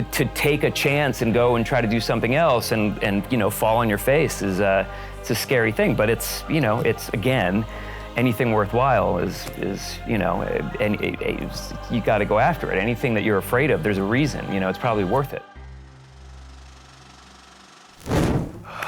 to take a chance and go and try to do something else and you know, fall on your face is it's a scary thing. But it's, you know, it's, again, anything worthwhile is you know, and you got to go after it. Anything that you're afraid of, there's a reason. You know, it's probably worth it.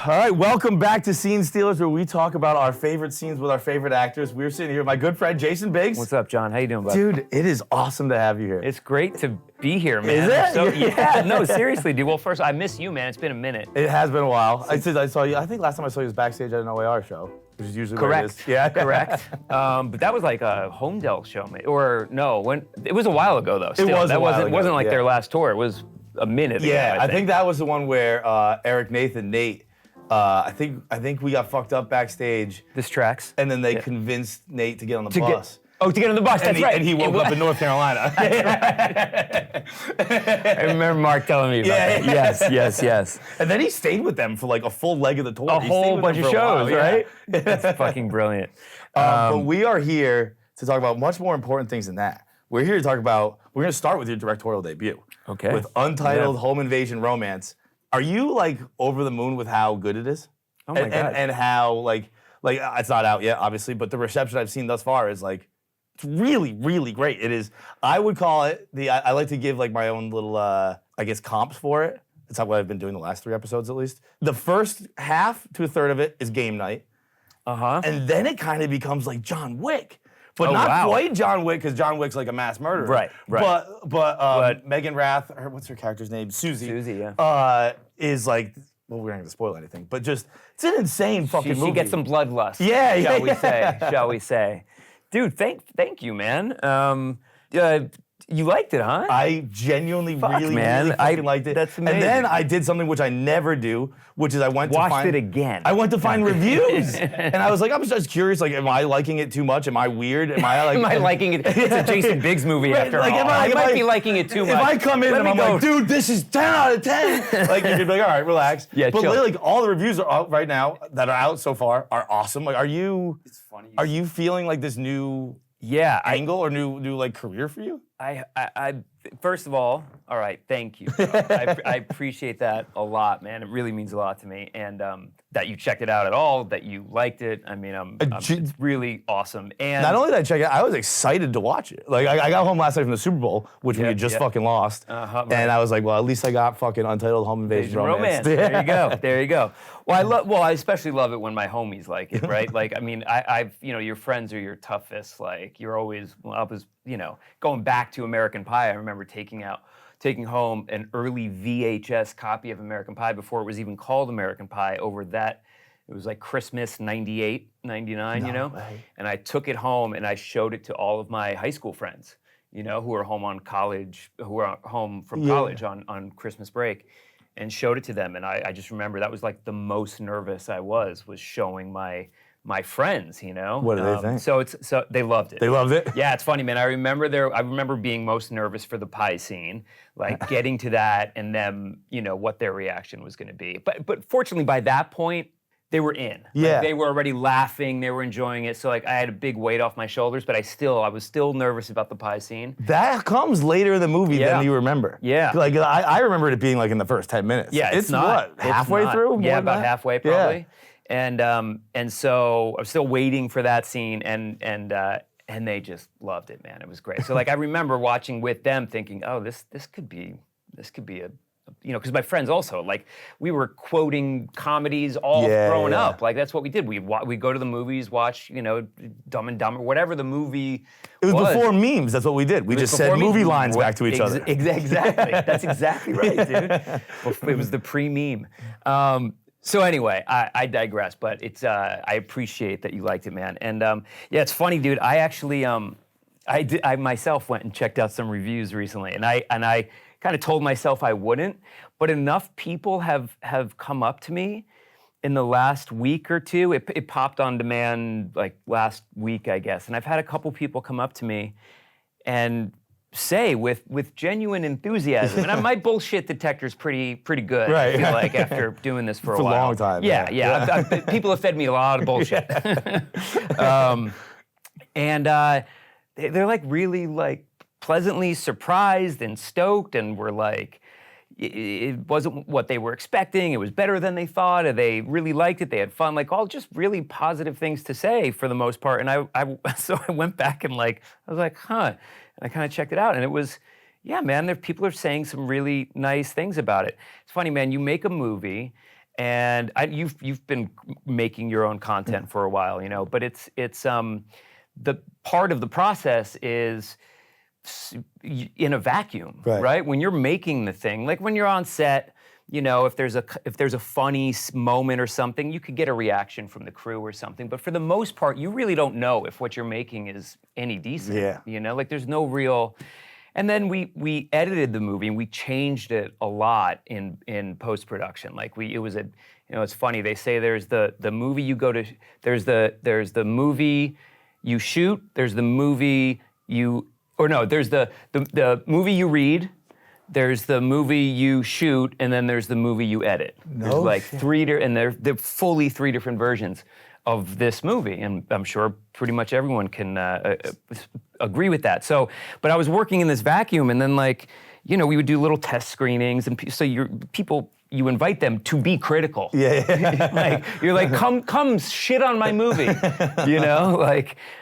All right, welcome back to Scene Stealers, where we talk about our favorite scenes with our favorite actors. We're sitting here with my good friend Jason Biggs. What's up, John? How you doing, bud? Dude, it is awesome to have you here. It's great to be here, man. Is it? So, yeah, no, seriously, dude. Well, first, I miss you, man. It's been a minute. It has been a while. I saw you. I think last time I saw you was backstage at an OAR show, which is usually where it is. Correct. Yeah, correct. But that was like a Homedale show, or no? When it was a while ago, though. Still. It was. That It wasn't like their last tour. It was a minute ago. Yeah, I think that was the one where Eric, Nathan, Nate. I think we got fucked up backstage. This tracks. And then they convinced Nate to get on the bus. To get on the bus, that's right. And he woke up in North Carolina. I remember Mark telling me about that. Yes. And then he stayed with them for like a full leg of the tour. A whole bunch of shows, right? Yeah. That's fucking brilliant. But we are here to talk about much more important things than that. We're here to talk about, we're going to start with your directorial debut. Okay. With Untitled Home Invasion Romance. Are you like over the moon with how good it is? Oh my God. And how like it's not out yet, obviously, but the reception I've seen thus far is like, it's really, really great. It is, I would call it, I like to give like my own little, I guess, comps for it. That's what I've been doing the last 3 episodes at least. The first half to a third of it is game night. And then it kind of becomes like John Wick. But not quite John Wick, because John Wick's like a mass murderer. Right. But Megan Rath, what's her character's name? Susie, yeah. Is like, well, we're not going to spoil anything, but just, it's an insane fucking movie. She gets some bloodlust. Yeah. Shall we say. Dude, thank you, man. You liked it, huh? I genuinely really fucking liked it. That's amazing. And then I did something which I never do, which is I went to find... Watched it again. I went to find reviews. And I was like, I'm just curious, like, am I liking it too much? Am I weird? Am I like... Am I liking it? It's a Jason Biggs movie after all. I might be liking it too much. If I come in and I'm like, dude, this is 10 out of 10. Like, you'd be like, all right, relax. Yeah, but chill. like, all the reviews are out right now that are out so far are awesome. Like, are you feeling like this new angle or new like career for you? I first of all right, thank you. I appreciate that a lot, man. It really means a lot to me, and that you checked it out at all, that you liked it. I mean, it's really awesome. And not only did I check it out, I was excited to watch it. Like, I got home last night from the Super Bowl, which we had just fucking lost, and I was like, well, at least I got fucking Untitled Home Invasion Romance. There you go. Well, I especially love it when my homies like it, right? Like, I mean, I've your friends are your toughest. Like, you're always, I was, going back to American Pie. I remember taking home an early VHS copy of American Pie before it was even called American Pie over that. It was like Christmas 98, 99, and I took it home and I showed it to all of my high school friends, who were home on college, who were home from college on Christmas break, and showed it to them. And I just remember that was like the most nervous I was showing my friends, What do they think? So they loved it. They loved it? Yeah, it's funny, man. I remember being most nervous for the pie scene, like getting to that and them, what their reaction was going to be. But fortunately, by that point, they were in. Yeah. Like, they were already laughing. They were enjoying it. So like I had a big weight off my shoulders, but I was still nervous about the pie scene. That comes later in the movie than you remember. Yeah. Like I remember it being like in the first 10 minutes. Yeah, it's not. What, halfway through? Yeah, about halfway probably. Yeah. And so I was still waiting for that scene, and they just loved it, man. It was great. So like I remember watching with them, thinking, oh, this could be a, because my friends also, like, we were quoting comedies all growing up. Like, that's what we did. We go to the movies, watch, Dumb and Dumber, whatever the movie was. It was before memes. That's what we did. We just said movie lines back to each other. Exactly. That's exactly right, dude. It was the pre-meme. So anyway, I digress, but it's I appreciate that you liked it, man. And yeah, it's funny, dude. I actually I myself went and checked out some reviews recently, and I kind of told myself I wouldn't, but enough people have come up to me in the last week or two. It popped on demand like last week, I guess, and I've had a couple people come up to me and say with genuine enthusiasm, and my bullshit detector's pretty good. Right. I feel like after doing this for a while. It's a long time. Yeah. People have fed me a lot of bullshit, and they're like really like pleasantly surprised and stoked, and we're like, it wasn't what they were expecting. It was better than they thought. Or they really liked it. They had fun. Like all just really positive things to say for the most part. And so I went back and I was like, huh. And I kind of checked it out, and it was, yeah, man. People are saying some really nice things about it. It's funny, man. You make a movie. And you've been making your own content for a while, but it's the part of the process is in a vacuum, right? When you're making the thing, like when you're on set, if there's a funny moment or something, you could get a reaction from the crew or something. But for the most part, you really don't know if what you're making is any decent. Yeah. Like there's no real. And then we edited the movie and we changed it a lot in post-production. It's funny, they say there's the movie you go to, there's the movie you shoot, there's the movie there's the movie you read, there's the movie you shoot, and then there's the movie you edit. There's three, and they're fully 3 different versions of this movie, and I'm sure pretty much everyone can agree with that. So, but I was working in this vacuum, and then we would do little test screenings, and so you invite them to be critical. Yeah. You're like, come shit on my movie,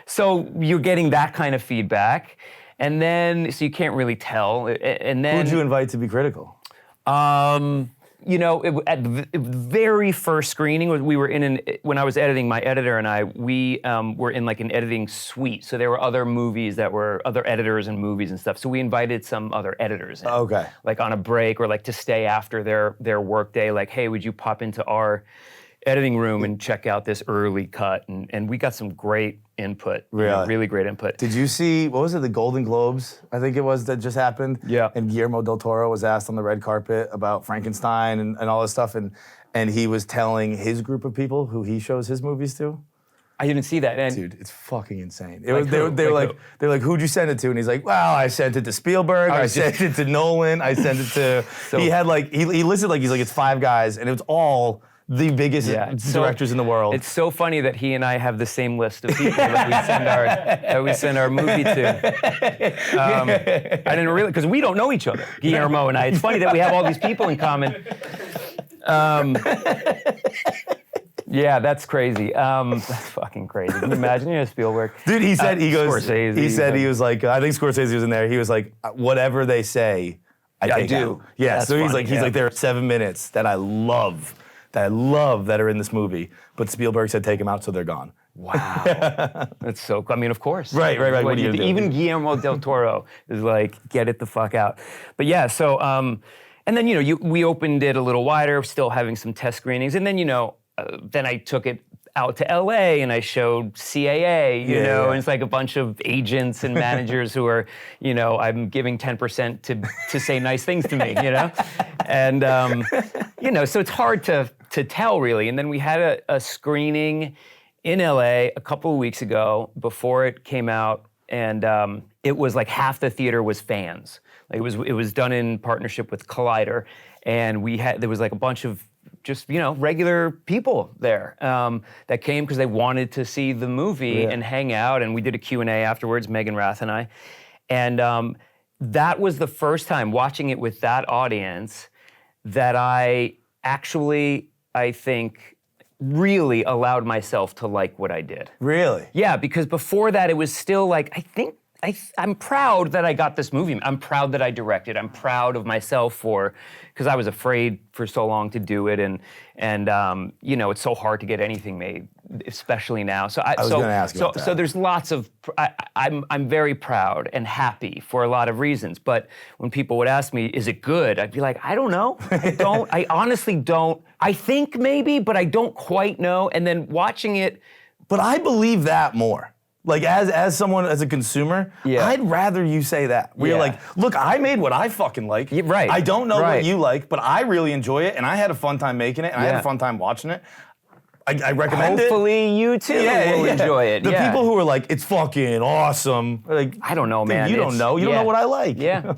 so you're getting that kind of feedback, and then so you can't really tell, and then who'd you invite to be critical? At the very first screening, when I was editing, my editor and I, we were in an editing suite. So there were other movies that were other editors and movies and stuff. So we invited some other editors in, on a break or to stay after their work day. Hey, would you pop into our editing room and check out this early cut? And we got some great input, really great input. Did you see, what was it, the Golden Globes, I think it was, that just happened? Yeah. And Guillermo del Toro was asked on the red carpet about Frankenstein and all this stuff, and he was telling his group of people who he shows his movies to. I didn't see that. And dude, it's fucking insane. They were like, who'd you send it to? And he's like, well, I sent it to Spielberg, I sent it to Nolan, I sent it to, he had he listed it's 5 guys, and it was all the biggest directors in the world. It's so funny that he and I have the same list of people that we send our movie to. I didn't really, because we don't know each other, Guillermo and I. It's funny that we have all these people in common. Yeah, that's crazy. That's fucking crazy. Can you imagine? Spielberg. Dude, he said, Scorsese. He said he was like, I think Scorsese was in there. He was like, whatever they say, I do. Out. Yeah, that's so funny, he's like, there are 7 minutes that I love that are in this movie, but Spielberg said take them out, so they're gone. Wow. That's so cool. I mean, of course. Right. What are you gonna do? Even Guillermo del Toro is like, get it the fuck out. But yeah, so, and then, we opened it a little wider, still having some test screenings, and then, then I took it out to LA and I showed CAA, and it's like a bunch of agents and managers who are, I'm giving 10% to say nice things to me, And, so it's hard to tell really. And then we had a screening in LA a couple of weeks ago before it came out, and it was like half the theater was fans. It was done in partnership with Collider, and there was like a bunch of just regular people there that came because they wanted to see the movie and hang out, and we did a Q&A afterwards, Megan Rath and I, and that was the first time watching it with that audience that I actually, I think, really allowed myself to like what I did. Really? Yeah, because before that it was still like, I'm proud that I got this movie. I'm proud that I directed. I'm proud of myself because I was afraid for so long to do it, and it's so hard to get anything made, especially now. So I was going to ask about that. So there's lots of. I'm very proud and happy for a lot of reasons. But when people would ask me, "Is it good?" I'd be like, "I don't know. I don't. I honestly don't. I think maybe, but I don't quite know." And then watching it, but I believe that more. Like as someone, as a consumer, I'd rather you say that. Where you're like, look, I made what I fucking like. Yeah, right. I don't know what you like, but I really enjoy it, and I had a fun time making it, and I had a fun time watching it. I recommend Hopefully you too will enjoy it. The people who are like, it's fucking awesome. Like, I don't know, man. You don't know. You don't know what I like. Yeah.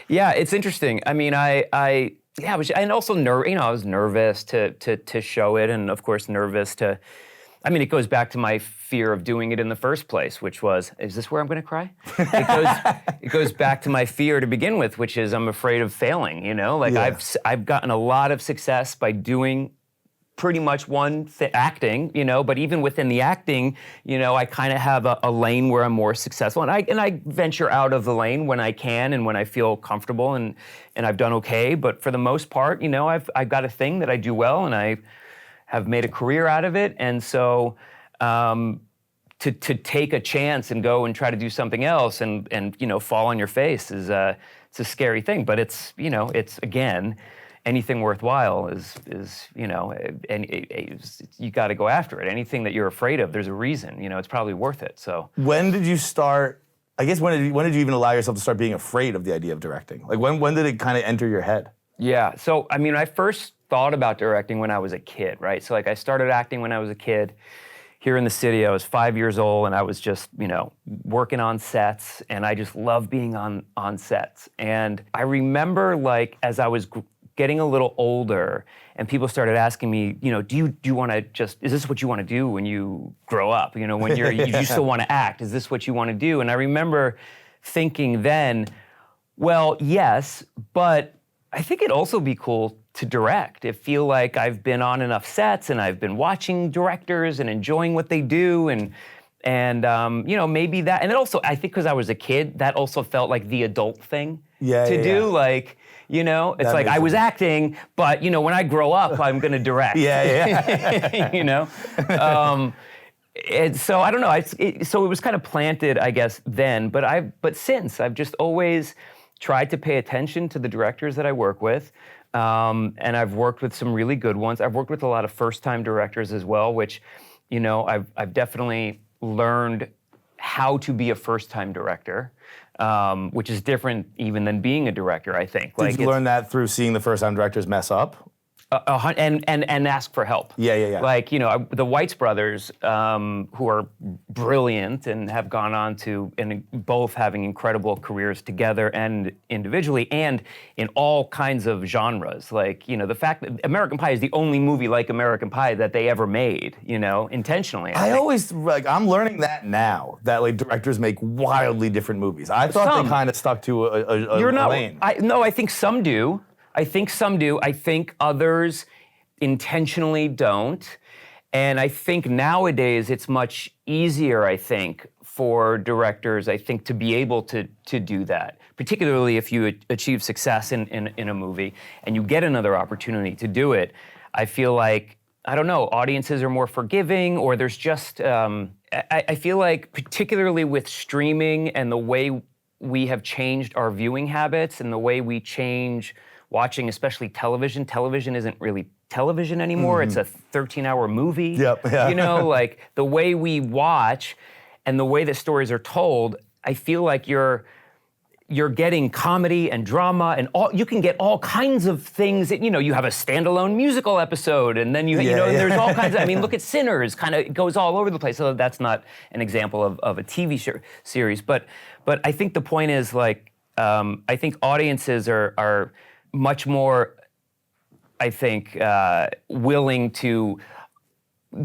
Yeah, it's interesting. I mean, I was, and also I was nervous to show it, and of course nervous to I mean, it goes back to my fear of doing it in the first place, which was, is this where I'm going to cry? It goes back to my fear to begin with, which is I'm afraid of failing, you know? Like I've gotten a lot of success by doing pretty much acting, you know, but even within the acting, you know, I kind of have a lane where I'm more successful, and I venture out of the lane when I can and when I feel comfortable, and I've done okay. But for the most part, you know, I've got a thing that I do well, and I have made a career out of it, and so to take a chance and go and try to do something else and you know, fall on your face is it's a scary thing. But it's, you know, it's, again, anything worthwhile is you know, and you got to go after it. Anything that you're afraid of, there's a reason. You know, it's probably worth it. So when did you start? I guess when did you even allow yourself to start being afraid of the idea of directing? Like when did it kind of enter your head? Yeah. So I mean, I first thought about directing when I was a kid, right? So like I started acting when I was a kid. Here in the city, I was 5 years old, and I was just, you know, working on sets, and I just loved being on sets. And I remember, like, as I was getting a little older, and people started asking me, you know, do you want to is this what you want to do when you grow up? You know, when you still want to act? Is this what you want to do? And I remember thinking then, well, yes, but I think it'd also be cool to direct. I feel like I've been on enough sets, and I've been watching directors and enjoying what they do, and you know, maybe that. And it also, I think, because I was a kid, that also felt like the adult thing to do. Like, you know, it's like I was acting, but you know, when I grow up, I'm going to direct. You know. And so I don't know. So it was kind of planted, I guess, then. But since I've just always tried to pay attention to the directors that I work with. And I've worked with some really good ones. I've worked with a lot of first-time directors as well, which, you know, I've definitely learned how to be a first-time director, which is different even than being a director, I think. Did you learn that through seeing the first-time directors mess up? And ask for help. Yeah. Like, you know, the Weitz brothers, who are brilliant and have gone on to, and both having incredible careers together and individually and in all kinds of genres. Like, you know, the fact that American Pie is the only movie like American Pie that they ever made, you know, intentionally. I always, like, I'm learning that now, that like directors make wildly different movies. I thought they kind of stuck to a lane. No, I think some do. I think others intentionally don't. And I think nowadays it's much easier, I think, for directors, I think, to be able to do that, particularly if you achieve success in a movie and you get another opportunity to do it. I feel like, I don't know, audiences are more forgiving, or there's just, I feel like particularly with streaming and the way we have changed our viewing habits and the way we change watching, especially television. Television isn't really television anymore. It's a 13-hour movie. You know, like the way we watch and the way that stories are told, I feel like you're getting comedy and drama and you can get all kinds of things that, you know, you have a standalone musical episode, and then you know, there's all kinds of, I mean, look at Sinners, kind of goes all over the place. So that's not an example of a TV series, but I think the point is, like, I think audiences are much more, I think, willing to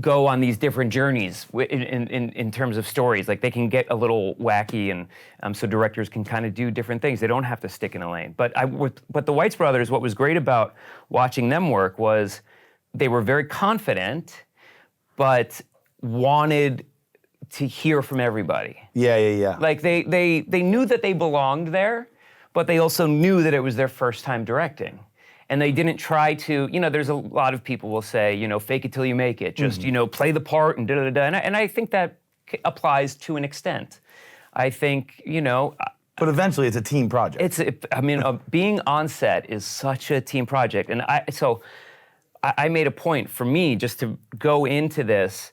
go on these different journeys in terms of stories. Like, they can get a little wacky, and so directors can kind of do different things. They don't have to stick in a lane. But the Weitz brothers, what was great about watching them work was they were very confident, but wanted to hear from everybody. Yeah. Like, they knew that they belonged there, but they also knew that it was their first time directing. And they didn't try to, you know, there's a lot of people will say, you know, fake it till you make it. Just, you know, play the part and da-da-da-da. And I think that applies to an extent. I think, you know. But eventually it's a team project. Being on set is such a team project. And I made a point for me just to go into this,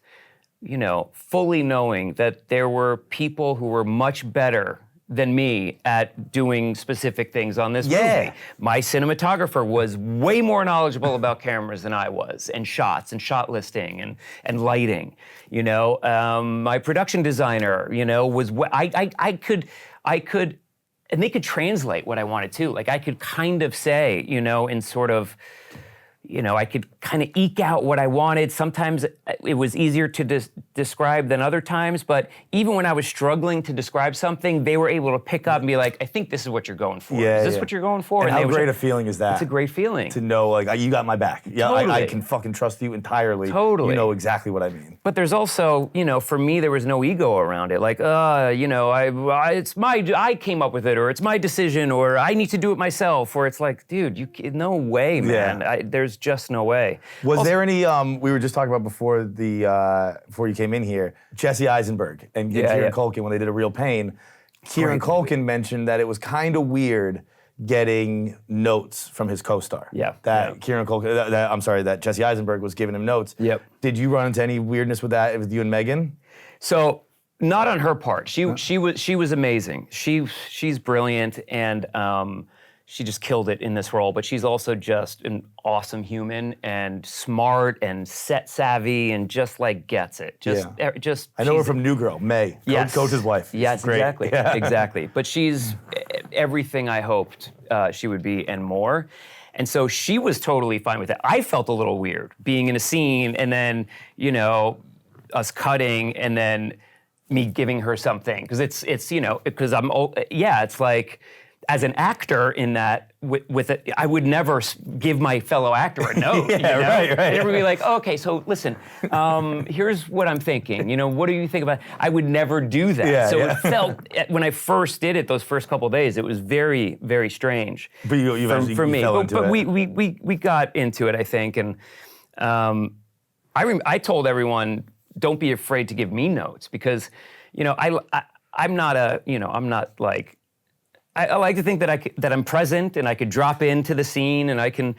you know, fully knowing that there were people who were much better than me at doing specific things on this movie. My cinematographer was way more knowledgeable about cameras than I was, and shots and shot listing and lighting. You know, my production designer, you know, was I could, and they could translate what I wanted to. Like, I could kind of say, you know, in sort of, you know, I could kind of eke out what I wanted. Sometimes it was easier to describe than other times, but even when I was struggling to describe something, they were able to pick up and be like, I think this is what you're going for. Yeah, is this what you're going for? And how great a feeling is that? It's a great feeling. To know, like, you got my back. Yeah, Totally. I can fucking trust you entirely. Totally. You know exactly what I mean. But there's also, for me, there was no ego around it. Like, I came up with it, or it's my decision, or I need to do it myself. Or it's like, dude, no way, man. Yeah. There's just no way. Was there any? We were just talking about before you came in here, Jesse Eisenberg and Kieran Culkin when they did A Real Pain. Kieran Culkin mentioned that it was kind of weird getting notes from his co-star. Yeah. Kieran Culkin. That Jesse Eisenberg was giving him notes. Yep. Did you run into any weirdness with that with you and Megan? So not on her part. She was amazing. She's brilliant, and she just killed it in this role. But she's also just an awesome human and smart and set savvy and just like gets it. I know her from New Girl, May. Yes. Coach's wife. Yes, Great. exactly. Yeah. Exactly. But she's everything I hoped she would be and more. And so she was totally fine with it. I felt a little weird being in a scene and then, us cutting and then me giving her something. Because it's it's like, as an actor in that, with it, I would never give my fellow actor a note. Right. And everybody would be like, okay, so listen, here's what I'm thinking. What do you think about? I would never do that. It felt, when I first did it, those first couple of days, it was very, very strange. But you for me. fell into but it. we got into it, I think, and I told everyone, don't be afraid to give me notes because, I'm not like. I like to think that I'm present and I could drop into the scene and I can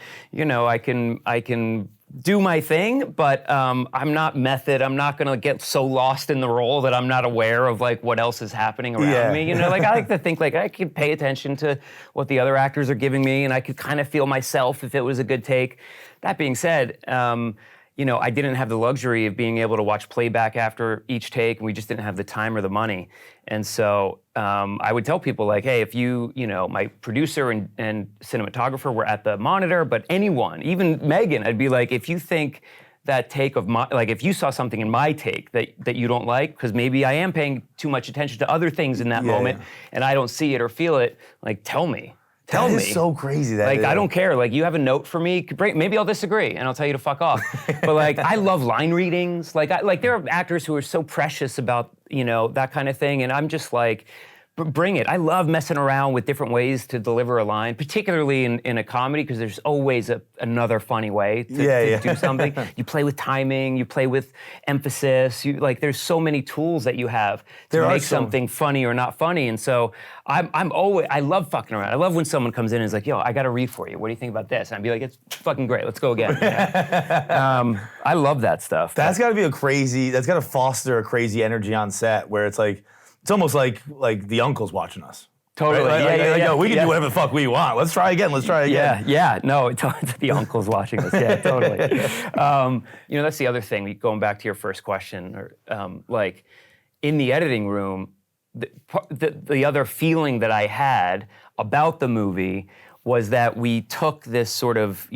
do my thing, but I'm not method. I'm not gonna get so lost in the role that I'm not aware of like what else is happening around me. I like to think like I could pay attention to what the other actors are giving me and I could kind of feel myself if it was a good take. That being said, I didn't have the luxury of being able to watch playback after each take, and we just didn't have the time or the money. And so I would tell people like, hey, if my producer and cinematographer were at the monitor, but anyone, even Megan, I'd be like, if you think that take of my, like if you saw something in my take that you don't like, because maybe I am paying too much attention to other things in that moment, and I don't see it or feel it, like tell me. Tell me. That is so crazy. I don't care. Like, you have a note for me. Great. Maybe I'll disagree, and I'll tell you to fuck off. But like, I love line readings. Like there are actors who are so precious about that kind of thing, and I'm just like, bring it. I love messing around with different ways to deliver a line, particularly in a comedy, because there's always another funny way to do something. You play with timing, you play with emphasis. There's so many tools that you have to make something funny or not funny. And so I love fucking around. I love when someone comes in and is like, yo, I got a read for you. What do you think about this? And I'd be like, it's fucking great. Let's go again. I love that stuff. That's got to foster a crazy energy on set where it's like, it's almost like the uncle's watching us. Totally. Right? Yo, we can do whatever the fuck we want. Let's try again. Yeah. No, the uncle's watching us. Yeah, totally. That's the other thing. Going back to your first question, or in the editing room, the other feeling that I had about the movie was that we took this sort of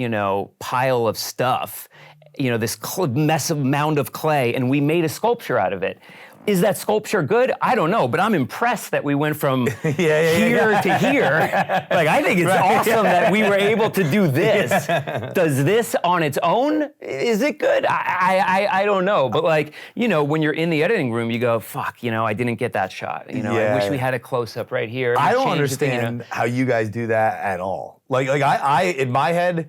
pile of stuff, this massive mound of clay, and we made a sculpture out of it. Is that sculpture good? I don't know, but I'm impressed that we went from here to here. Like, I think it's awesome that we were able to do this. Does this on its own, is it good? I don't know, but when you're in the editing room, you go, fuck, I didn't get that shot. I wish we had a close-up right here. I don't understand how you guys do that at all. I in my head,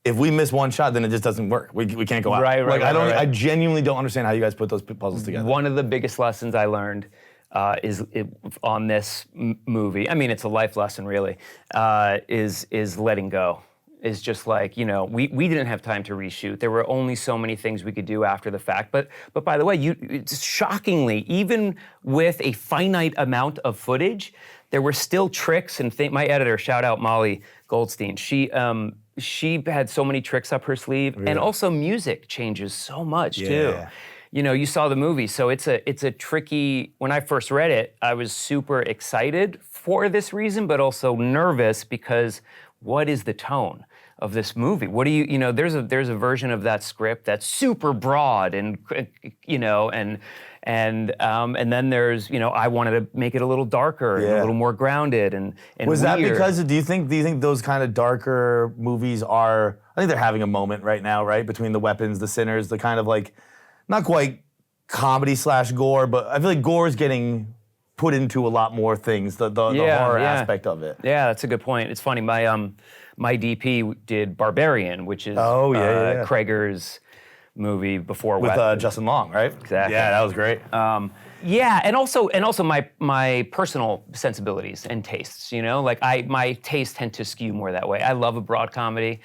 if we miss one shot, then it just doesn't work. We can't go out. Right. I genuinely don't understand how you guys put those puzzles together. One of the biggest lessons I learned is on this movie. I mean, it's a life lesson, really. Is letting go. Is just like, we didn't have time to reshoot. There were only so many things we could do after the fact. But by the way, it's shockingly, even with a finite amount of footage, there were still tricks and my editor, shout out Molly Goldstein. She had so many tricks up her sleeve, and also music changes so much too. You saw the movie, so it's a tricky. When I first read it, I was super excited for this reason, but also nervous because what is the tone of this movie? What do you know? There's a version of that script that's super broad and and then there's I wanted to make it a little darker and a little more grounded and was weird. that because do you think those kind of darker movies are? I think they're having a moment right now, right, between the weapons, the sinners, the kind of like not quite comedy / gore, but I feel like gore is getting put into a lot more things. The horror aspect of it. Yeah, that's a good point. It's funny. My DP did Barbarian, which is Krager's movie before with Justin Long, right? Exactly. Yeah, that was great. And also my personal sensibilities and tastes. Like my tastes tend to skew more that way. I love a broad comedy.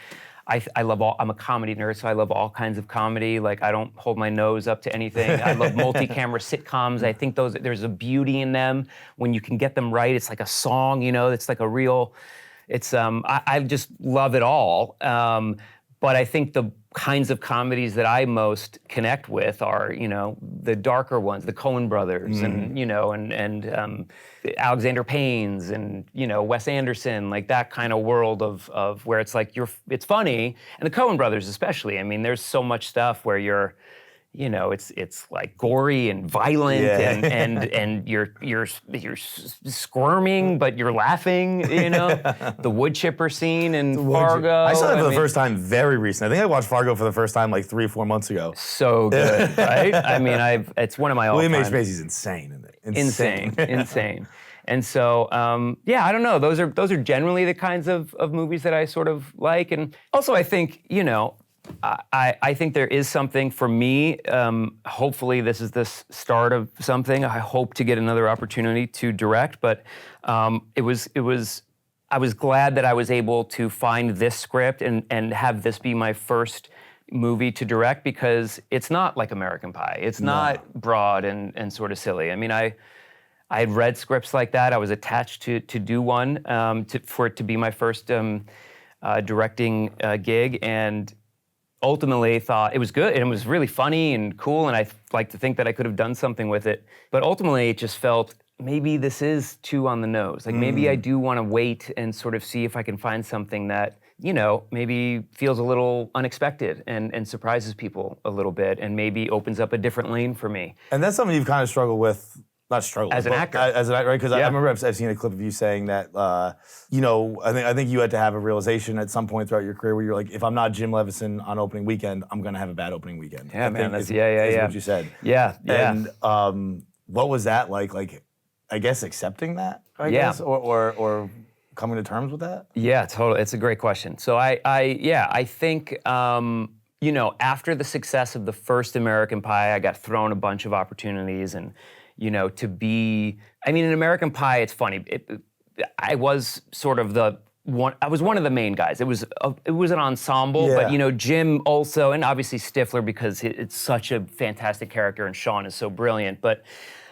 I'm a comedy nerd, so I love all kinds of comedy. Like I don't hold my nose up to anything. I love multi-camera sitcoms. I think there's a beauty in them when you can get them right. It's like a song, it's like a real. It's I just love it all. But I think the kinds of comedies that I most connect with are, the darker ones, the Coen brothers, and Alexander Payne's, and Wes Anderson, like that kind of world of where it's like it's funny, and the Coen brothers especially. I mean, there's so much stuff where you're. It's like gory and violent, and you're squirming, but you're laughing. The wood chipper scene in Fargo. I saw that for the first time very recently. I think I watched Fargo for the first time like 3 or 4 months ago. So good, right? I mean, it's one of my all-time. William H. Macy's insane in it. Insane. And so, I don't know. Those are generally the kinds of movies that I sort of like, and also I think I think there is something for me. Hopefully, this is the start of something. I hope to get another opportunity to direct, but I was glad that I was able to find this script and have this be my first movie to direct, because it's not like American Pie. It's not broad and sort of silly. I mean, I had read scripts like that. I was attached to do one for it to be my first directing gig, and ultimately thought it was good and it was really funny and cool, and I like to think that I could have done something with it. But ultimately it just felt maybe this is too on the nose. Like maybe I do want to wait and sort of see if I can find something that, maybe feels a little unexpected and surprises people a little bit and maybe opens up a different lane for me. And that's something you've kind of struggled with. Not struggle as an actor, right? Because I remember I've seen a clip of you saying that, I think you had to have a realization at some point throughout your career where you're like, if I'm not Jim Levinson on opening weekend, I'm gonna have a bad opening weekend. Yeah, man, that's what you said. Yeah. And what was that like? Like, I guess accepting that, I guess, or coming to terms with that. Yeah, totally. It's a great question. So I think. After the success of the first American Pie, I got thrown a bunch of opportunities, and in American Pie, it's funny. I was sort of I was one of the main guys. It was an ensemble, but Jim also, and obviously Stifler, because it's such a fantastic character, and Sean is so brilliant. But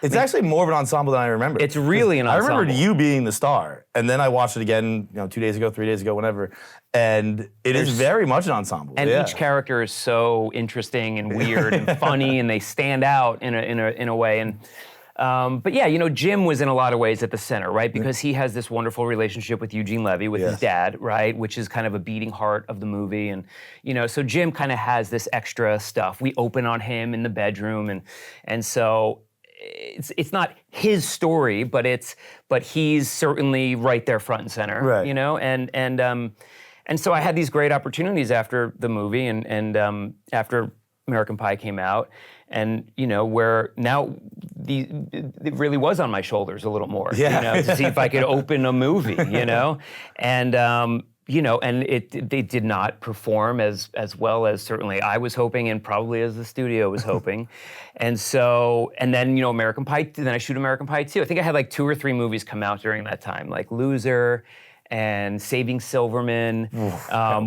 it's actually more of an ensemble than I remember. It's really an ensemble. I remember you being the star, and then I watched it again, 2 days ago, 3 days ago, whenever, and it is very much an ensemble. And each character is so interesting and weird and funny, and they stand out in a way. And but Jim was in a lot of ways at the center, right? Because he has this wonderful relationship with Eugene Levy, with his dad, right? Which is kind of a beating heart of the movie. And, so Jim kind of has this extra stuff. We open on him in the bedroom. And so it's not his story, but he's certainly right there front and center, right. And so I had these great opportunities after the movie and after American Pie came out. And where now it really was on my shoulders a little more, to see if I could open a movie, and they did not perform as well as certainly I was hoping, and probably as the studio was hoping, and then American Pie. Then I shoot American Pie 2. I think I had like 2 or 3 movies come out during that time, like Loser and Saving Silverman,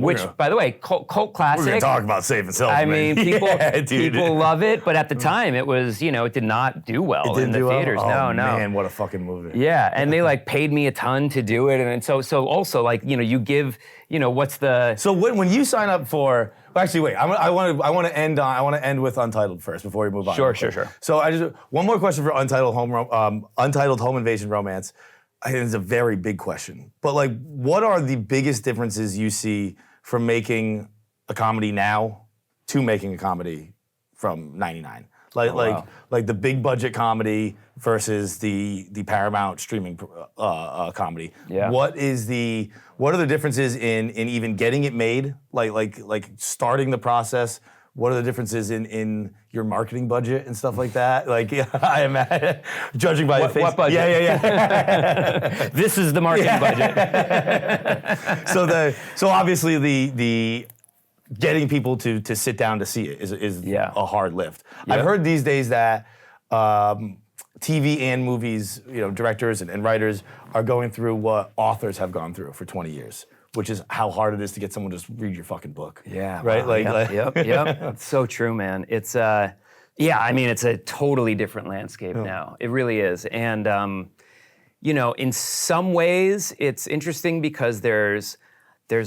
which, by the way, cult classic. We're gonna talk about Saving Silverman. I mean, people love it, but at the time, it was, it did not do well in the theaters. Well? No. Man, what a fucking movie. Yeah, and they paid me a ton to do it, and so also you give, what's the. So when you sign up for. Actually, wait. I want to end with Untitled first before we move on. Sure. So one more question for Untitled Home Invasion Romance. I think it's a very big question, but what are the biggest differences you see from making a comedy now to making a comedy from '99? Like the big budget comedy versus the Paramount streaming comedy. Yeah. What are the differences in even getting it made? Like starting the process. What are the differences in your marketing budget and stuff like that? Like, I imagine, judging by your face. What budget? Yeah. This is the marketing budget. So obviously the getting people to sit down to see it is a hard lift. Yep. I've heard these days that TV and movies, directors and writers are going through what authors have gone through for 20 years. Which is how hard it is to get someone to just read your fucking book. Yeah. Right? Wow. Yep. It's so true, man. It's it's a totally different landscape now. It really is. And in some ways it's interesting because there's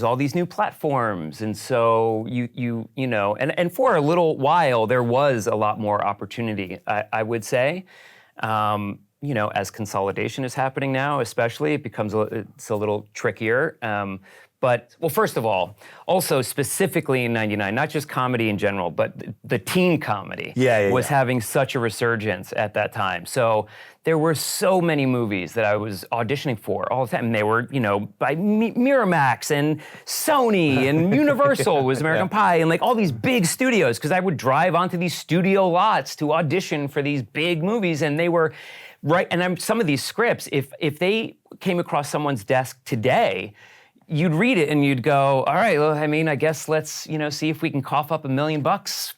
all these new platforms. And so and for a little while there was a lot more opportunity, I would say. As consolidation is happening now, especially, it's a little trickier. But first of all, also specifically in '99, not just comedy in general, but the teen comedy was having such a resurgence at that time. So there were so many movies that I was auditioning for all the time. And they were, by Miramax and Sony and Universal was American Pie and like all these big studios, because I would drive onto these studio lots to audition for these big movies, and they were right. And some of these scripts, if they came across someone's desk today, you'd read it and you'd go, all right, well, I guess let's, see if we can cough up $1 million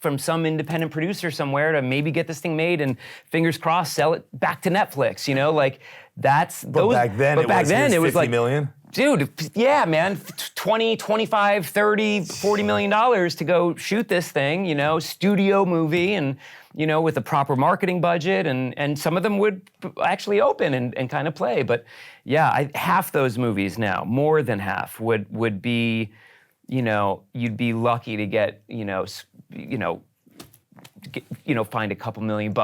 from some independent producer somewhere to maybe get this thing made and fingers crossed, sell it back to Netflix, like that's but back then it was like $50 million? Dude, yeah, man, 20, 25, 30, $40 million to go shoot this thing, studio movie and, with a proper marketing budget and some of them would actually open and kind of play. But yeah, half those movies now, more than half, would be, you'd be lucky to get, find a couple $1 million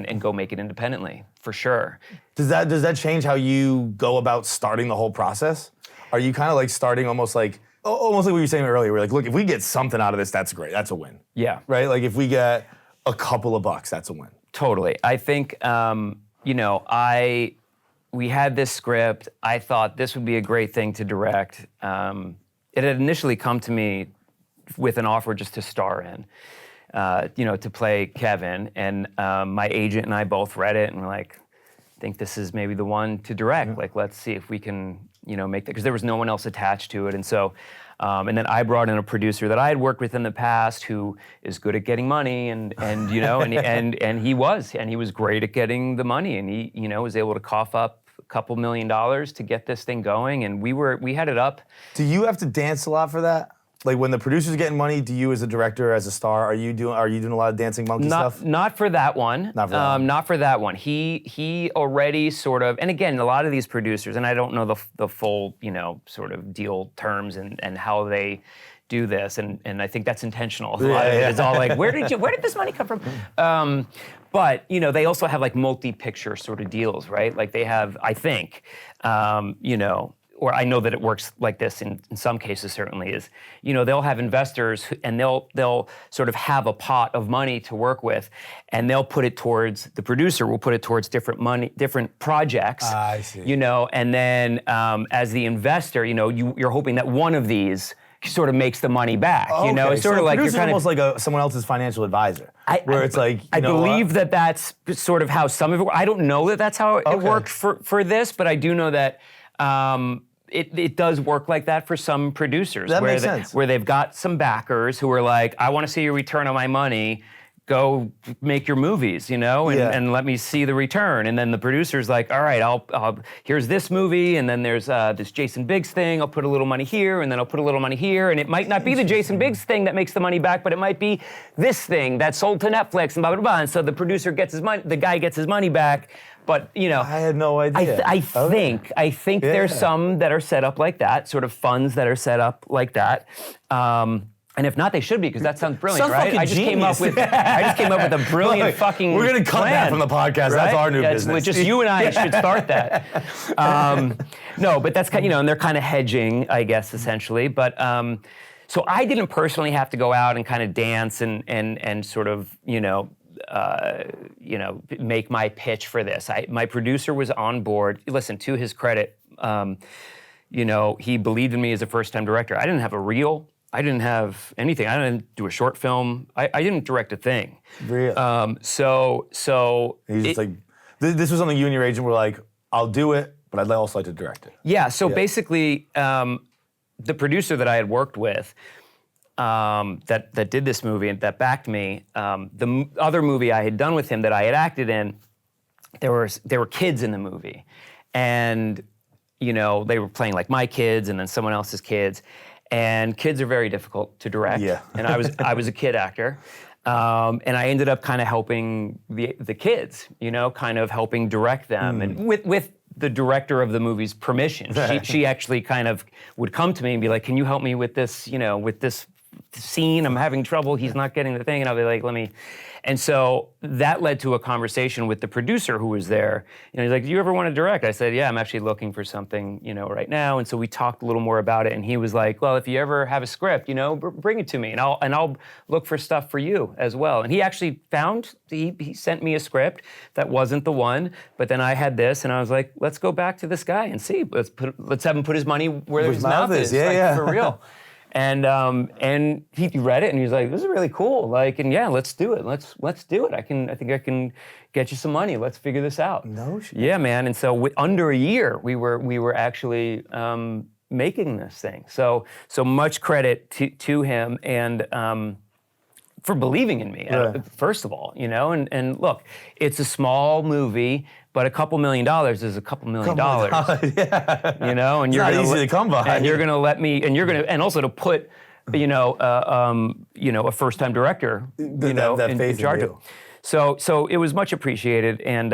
and go make it independently, for sure. Does that change how you go about starting the whole process? Are you kind of like starting almost like what you were saying earlier? We're like, look, if we get something out of this, that's great. That's a win. Yeah. Right? Like if we get a couple of bucks, that's a win. Totally. I think, we had this script. I thought this would be a great thing to direct. It had initially come to me with an offer just to star in, to play Kevin. And my agent and I both read it and were like, I think this is maybe the one to direct. Like, let's see if we can, make that, because there was no one else attached to it. And so, and then I brought in a producer that I had worked with in the past who is good at getting money and he was great at getting the money, and he, was able to cough up a couple $1 million to get this thing going, and we had it up. Do you have to dance a lot for that? Like when the producer's getting money, do you as a director, as a star, are you doing a lot of dancing monkey stuff? Not for that one. Not for that one. He already sort of, and again, a lot of these producers, and I don't know the full, sort of deal terms and how they do this, and I think that's intentional. It's all like, where did this money come from? But they also have like multi-picture sort of deals, right? Like they have, I think, or I know that it works like this in some cases certainly, is, they'll have investors and they'll sort of have a pot of money to work with, and they'll put it towards, the producer will put it towards different projects. I see. And then as the investor, you're hoping that one of these sort of makes the money back. Okay. It's sort of like you're almost like someone else's financial advisor, where it's like, I believe that's sort of how some of it. I don't know that that's how it worked for this, but I do know that. It does work like that for some producers. That makes sense. Where they've got some backers who are like, I want to see your return on my money. Go make your movies, and let me see the return. And then the producer's like, all right, I'll here's this movie, and then there's this Jason Biggs thing. I'll put a little money here, and then I'll put a little money here. And it might not be the Jason Biggs thing that makes the money back, but it might be this thing that's sold to Netflix and blah, blah, blah. And so the producer gets his money, the guy gets his money back. But, I had no idea. I think there's some that are set up like that, sort of funds that are set up like that. And if not, they should be, because that sounds brilliant, right? I just came up with a brilliant fucking We're gonna cut plan, that from the podcast. Right? That's our new business. Just you and I should start that. No, but that's kind, and they're kind of hedging, I guess, essentially. But So I didn't personally have to go out and kind of dance and sort of, make my pitch for this. My producer was on board. Listen, to his credit, he believed in me as a first-time director. I didn't have a reel. I didn't have anything. I didn't do a short film. I didn't direct a thing. Really? So He's just like, this was something you and your agent were like, I'll do it, but I'd also like to direct it. Yeah. So basically, the producer that I had worked with, that did this movie and that backed me, the other movie I had done with him that I had acted in, there were kids in the movie, and they were playing like my kids and then someone else's kids, and kids are very difficult to direct. Yeah. And I was a kid actor, and I ended up kind of helping the kids, kind of helping direct them, and with the director of the movie's permission. She actually kind of would come to me and be like, "Can you help me with this? With this scene, I'm having trouble. He's not getting the thing." And I'll be like, "Let me." And so that led to a conversation with the producer who was there. He's like, "Do you ever want to direct?" I said, "Yeah, I'm actually looking for something, right now." And so we talked a little more about it. And he was like, "Well, if you ever have a script, bring it to me, and I'll look for stuff for you as well." And he actually he sent me a script that wasn't the one, but then I had this, and I was like, "Let's go back to this guy and see. Let's have him put his money where his mouth is, for real." And he read it and he was like, "This is really cool. And yeah, let's do it. Let's do it. I think I can get you some money. Let's figure this out." No shit. Yeah, man. And so under a year, we were actually making this thing. So much credit to him and for believing in me. First of all, and look, it's a small movie. But $2 million is $2 million. Yeah. And you're not easy to come by. And you're gonna let me, and also to put, a first-time director, in charge of. So it was much appreciated, and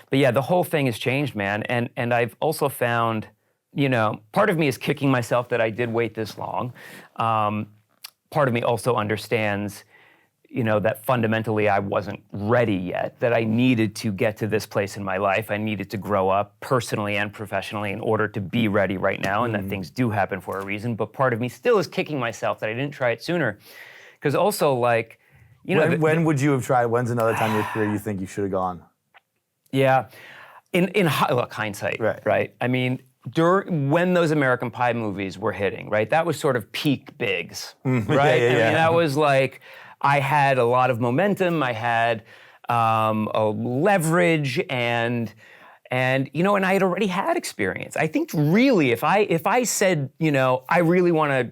but yeah, the whole thing has changed, man. And I've also found, part of me is kicking myself that I did wait this long. Part of me also understands, that fundamentally I wasn't ready yet, that I needed to get to this place in my life. I needed to grow up personally and professionally in order to be ready right now, and that things do happen for a reason. But part of me still is kicking myself that I didn't try it sooner. Because also, when would you have tried? When's another time in your career you think you should have gone? Yeah. Look, hindsight, right? I mean, when those American Pie movies were hitting, right? That was sort of peak Biggs, right? Yeah. I mean, that was like, I had a lot of momentum. I had a leverage, and I had already had experience. I think really, if I said, I really want to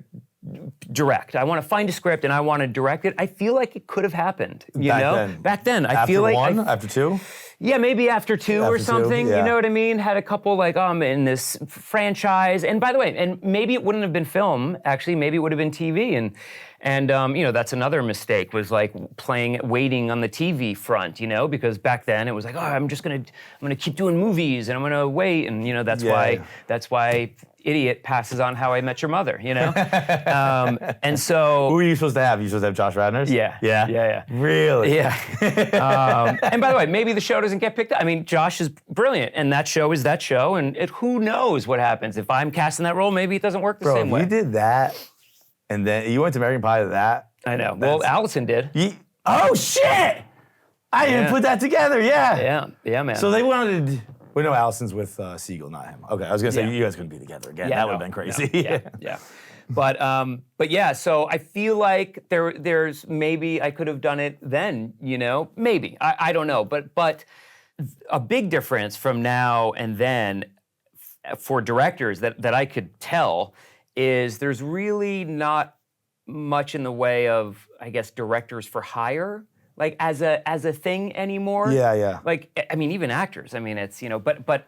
direct, I want to find a script and I want to direct it, I feel like it could have happened. Back then, I feel like after two. Yeah, maybe after two or something. Yeah. You know what I mean? Had a couple in this franchise, and by the way, and maybe it wouldn't have been film. Actually, maybe it would have been TV, and that's another mistake, was waiting on the TV front, because back then it was like, oh, I'm gonna keep doing movies and I'm gonna wait, and that's why Idiot passes on How I Met Your Mother, and so. Who are you supposed to have? You supposed to have Josh Radnor? Yeah. Really? Yeah. And by the way, maybe the show doesn't get picked up. I mean, Josh is brilliant, and that show is that show, and who knows what happens. If I'm casting that role, maybe it doesn't work the same way. You did that, and then you went to American Pie to that. I know. Well, Allison did. Oh, shit! I didn't put that together, yeah. Yeah, man. So they wanted... Well, no, Allison's with Siegel, not him. Okay, I was going to say, you guys couldn't be together again. That would have been crazy. Yeah. But yeah, so I feel like there's maybe I could have done it then, maybe. I don't know. But a big difference from now and then for directors that I could tell is there's really not much in the way of, I guess, directors for hire. As a thing anymore. Yeah. I mean, even actors. I mean, it's but. But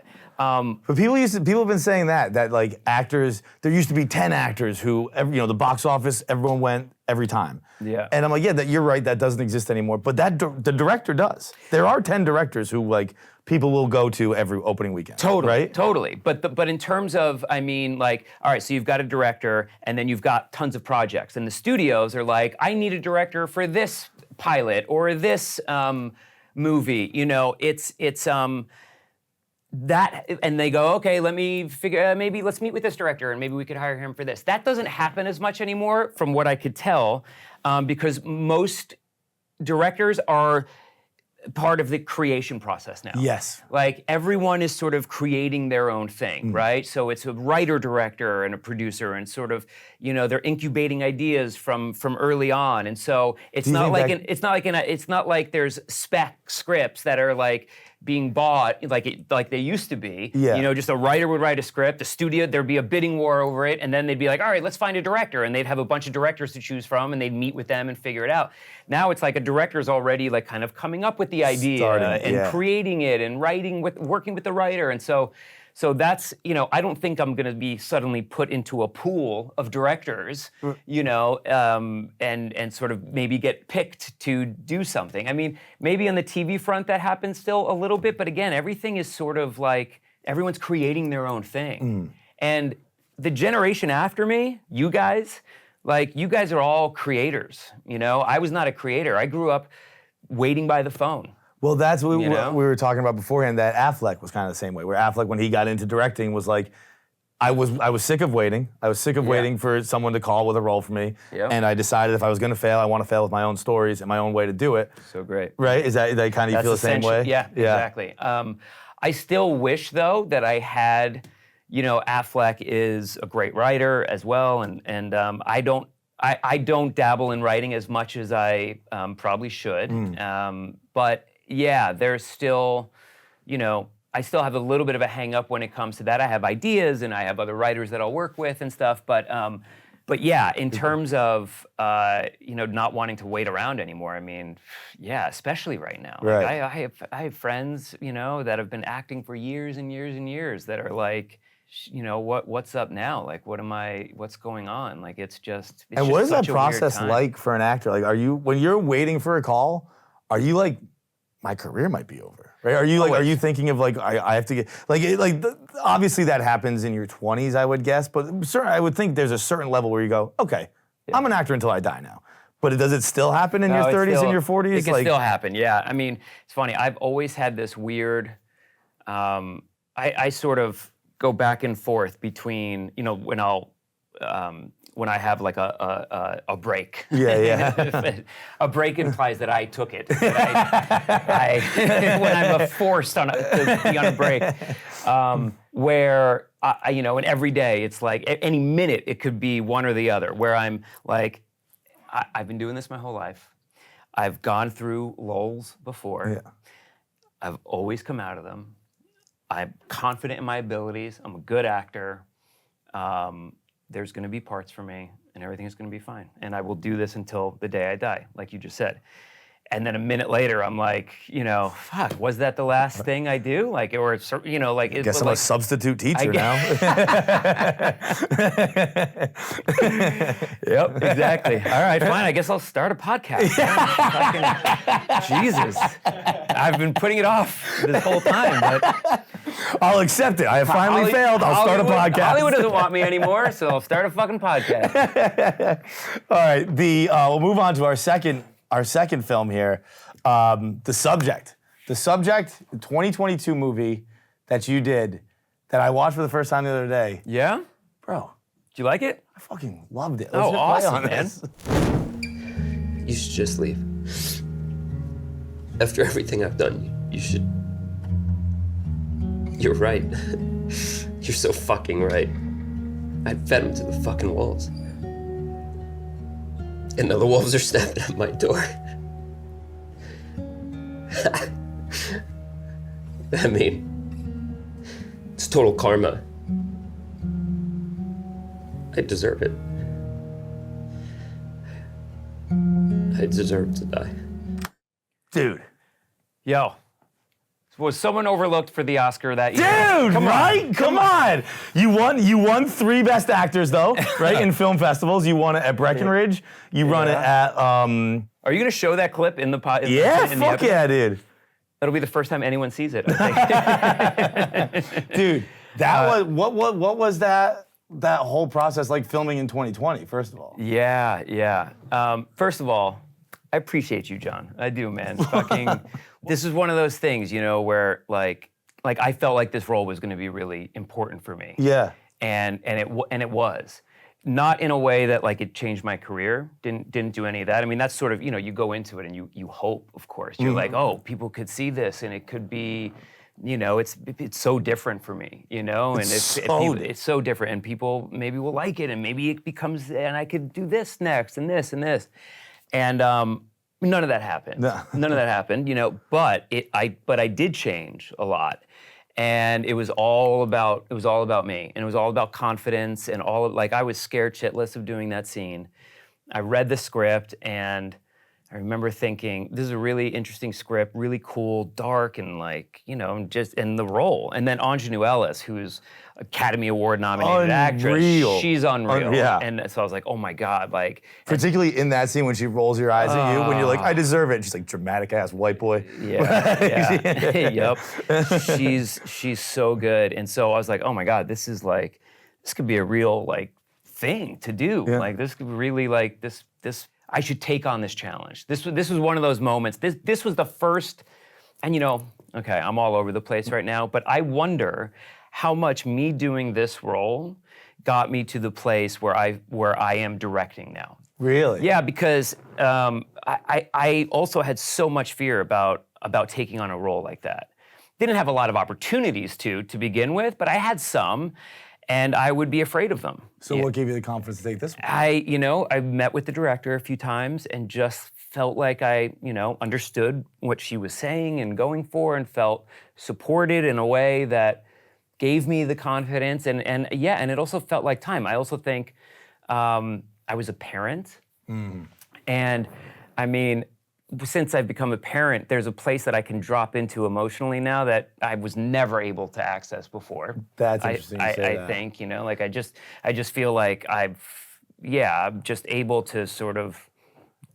people have been saying that actors, there used to be 10 actors who the box office, everyone went every time. Yeah. And I'm like, yeah, you're right, that doesn't exist anymore. But the director does. There are 10 directors who people will go to every opening weekend. Totally, right? Totally. But in terms of, I mean, all right, so you've got a director, and then you've got tons of projects, and the studios are like, I need a director for this pilot or this movie. and they go, okay, let me figure, maybe let's meet with this director and maybe we could hire him for this. That doesn't happen as much anymore from what I could tell, because most directors are part of the creation process now. Yes. Like everyone is sort of creating their own thing, right? So it's a writer, director, and a producer, and sort of, they're incubating ideas from early on. And so it's not like there's spec scripts that are like being bought like they used to be. Yeah. Just a writer would write a script, the studio, there'd be a bidding war over it, and then they'd be like, all right, let's find a director, and they'd have a bunch of directors to choose from, and they'd meet with them and figure it out. Now it's like a director's already like kind of coming up with the idea and creating it and working with the writer, and so that's, I don't think I'm gonna be suddenly put into a pool of directors, and sort of maybe get picked to do something. I mean, maybe on the TV front that happens still a little bit, but again, everything is sort of like, everyone's creating their own thing. And the generation after me, you guys are all creators, I was not a creator. I grew up waiting by the phone. Well, that's what we were talking about beforehand, that Affleck was kind of the same way, where Affleck, when he got into directing, was like, I was sick of waiting. I was sick of waiting for someone to call with a role for me. Yep. And I decided if I was going to fail, I want to fail with my own stories and my own way to do it. So great. Right? Is that kind of, you feel the same way? Yeah, exactly. I still wish, though, that I had, Affleck is a great writer as well, and I don't dabble in writing as much as I probably should. But yeah, there's still, I still have a little bit of a hang up when it comes to that. I have ideas and I have other writers that I'll work with and stuff, but yeah, in terms of, not wanting to wait around anymore, I mean, yeah, especially right now. Right. Like I have friends, that have been acting for years and years and years that are like, what's up now? Like, what's going on? Like, it's and what is that process like for an actor? Like, when you're waiting for a call, are you like, my career might be over, right? Are you like, are you thinking of like, I have to get, obviously that happens in your 20s, I would guess, but I would think there's a certain level where you go, okay, I'm an actor until I die now. But does it still happen in your 30s and your 40s? It can still happen, yeah. I mean, it's funny, I've always had this weird, I sort of go back and forth between, when I have like a break. Yeah. A break implies that I took it. When I'm forced to be on a break, where and every day it's like any minute it could be one or the other. Where I'm like, I've been doing this my whole life. I've gone through lulls before. Yeah. I've always come out of them. I'm confident in my abilities. I'm a good actor. There's going to be parts for me, and everything is going to be fine. And I will do this until the day I die, like you just said. And then a minute later, I'm like, fuck, was that the last thing I do? Like, or, like... I guess I'm a substitute teacher now. Yep, exactly. All right, fine, I guess I'll start a podcast. Jesus. I've been putting it off this whole time, but... I'll accept it. I have finally failed. I'll start a podcast. Hollywood doesn't want me anymore, so I'll start a fucking podcast. All right, we'll move on to our second film here, The Subject. The Subject, 2022 movie that you did that I watched for the first time the other day. Yeah? Bro. Did you like it? I fucking loved it. Oh, awesome, man. You should just leave. After everything I've done, you should... You're right. You're so fucking right. I fed him to the fucking wolves. And now the wolves are snapping at my door. I mean, it's total karma. I deserve it. I deserve to die. Dude. Yo. Was someone overlooked for the Oscar that year? Dude, Come on. You won 3 Best Actors, though, right, in film festivals. You won it at Breckenridge. You run it at... Are you going to show that clip in the podcast? Yeah, fuck yeah, dude. That'll be the first time anyone sees it, I think. Dude, that was... What was that whole process like filming in 2020, first of all? Yeah. First of all, I appreciate you, John. I do, man. Fucking... This is one of those things, where, like, like I felt like this role was going to be really important for me. Yeah. And it was. Not in a way that like it changed my career. Didn't do any of that. I mean, that's sort of, you go into it and you hope, of course. You're like, oh, people could see this and it could be, it's so different for me, and it's so different, and people maybe will like it, and maybe it becomes, and I could do this next, and this, and this, and none of that happened. No. None of that happened, But I did change a lot, and it was all about me, and it was all about confidence, and I was scared shitless of doing that scene. I read the script, and I remember thinking, this is a really interesting script, really cool, dark, and just in the role. And then Ingenue Ellis, who's Academy Award nominated actress, she's unreal. Yeah. And so I was like, oh my God, particularly in that scene when she rolls your eyes at you, when you're like, I deserve it. And she's like, dramatic ass white boy. Yeah. Yep. She's so good. And so I was like, oh my God, this could be a real thing to do. Yeah. This could really this. I should take on this challenge. This was one of those moments. This was the first, and okay, I'm all over the place right now, but I wonder how much me doing this role got me to the place where I am directing now. Really? Yeah, because I also had so much fear about taking on a role like that. Didn't have a lot of opportunities to begin with, but I had some. And I would be afraid of them. So what gave you the confidence to take this one? I met with the director a few times and just felt like I, understood what she was saying and going for, and felt supported in a way that gave me the confidence. And it also felt like time. I also think I was a parent. And I mean, since I've become a parent, there's a place that I can drop into emotionally now that I was never able to access before. That's interesting. I think, I just feel like I'm just able to sort of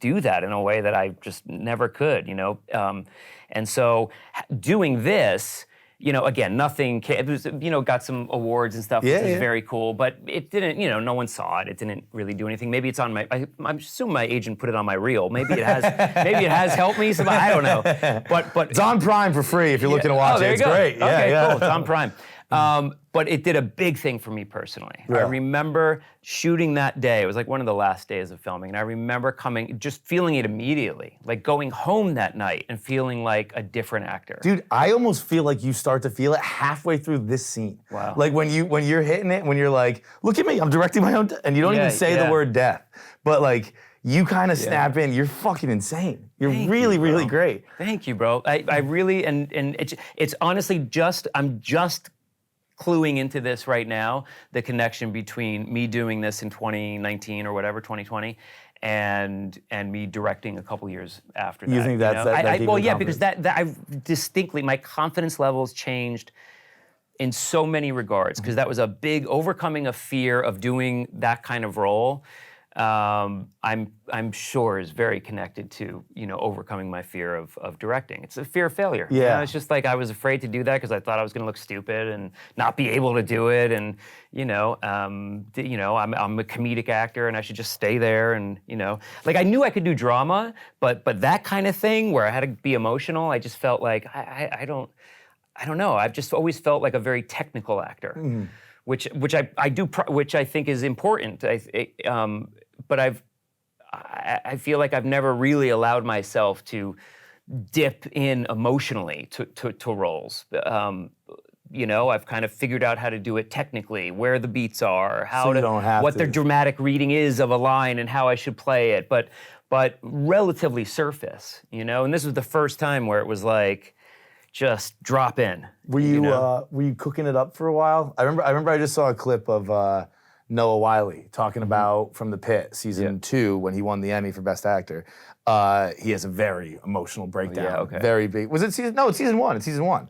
do that in a way that I just never could, and so doing this, again, nothing, it was, got some awards and stuff, which is very cool, but it didn't, no one saw it. It didn't really do anything. Maybe it's on I'm assuming my agent put it on my reel. Maybe it has helped me. I don't know. But it's on Prime for free if you're looking to watch it. It's great. Okay, cool. It's on Prime. But it did a big thing for me personally. Yeah. I remember shooting that day. It was like one of the last days of filming. And I remember just feeling it immediately. Like going home that night and feeling like a different actor. Dude, I almost feel like you start to feel it halfway through this scene. Wow. Like when you're hitting it, when you're like, look at me, I'm directing my own, and you don't even say the word death. But you kind of snap in. You're fucking insane. You're really great. Thank you, bro. I really, and it's honestly I'm just cluing into this right now, the connection between me doing this in 2019 or whatever, 2020, and me directing a couple years after that. You think that's that well, yeah, because that I distinctly, my confidence levels changed in so many regards, because that was a big overcoming of fear of doing that kind of role. I'm sure is very connected to overcoming my fear of directing. It's a fear of failure. Yeah. It's just like I was afraid to do that because I thought I was going to look stupid and not be able to do it. And I'm a comedic actor and I should just stay there. And I knew I could do drama, but that kind of thing where I had to be emotional, I just felt like I don't know. I've just always felt like a very technical actor. Mm-hmm. Which I do, which I think is important. But I feel like I've never really allowed myself to dip in emotionally to roles. I've kind of figured out how to do it technically, where the beats are, what the dramatic reading is of a line, and how I should play it. But relatively surface, And this was the first time where it was like, just drop in. Were you cooking it up for a while? I remember I just saw a clip of Noah Wyle talking about From the Pit, season 2, when he won the Emmy for Best Actor. He has a very emotional breakdown. Yeah, okay. Very big. Was it season? No, it's season 1. It's season 1.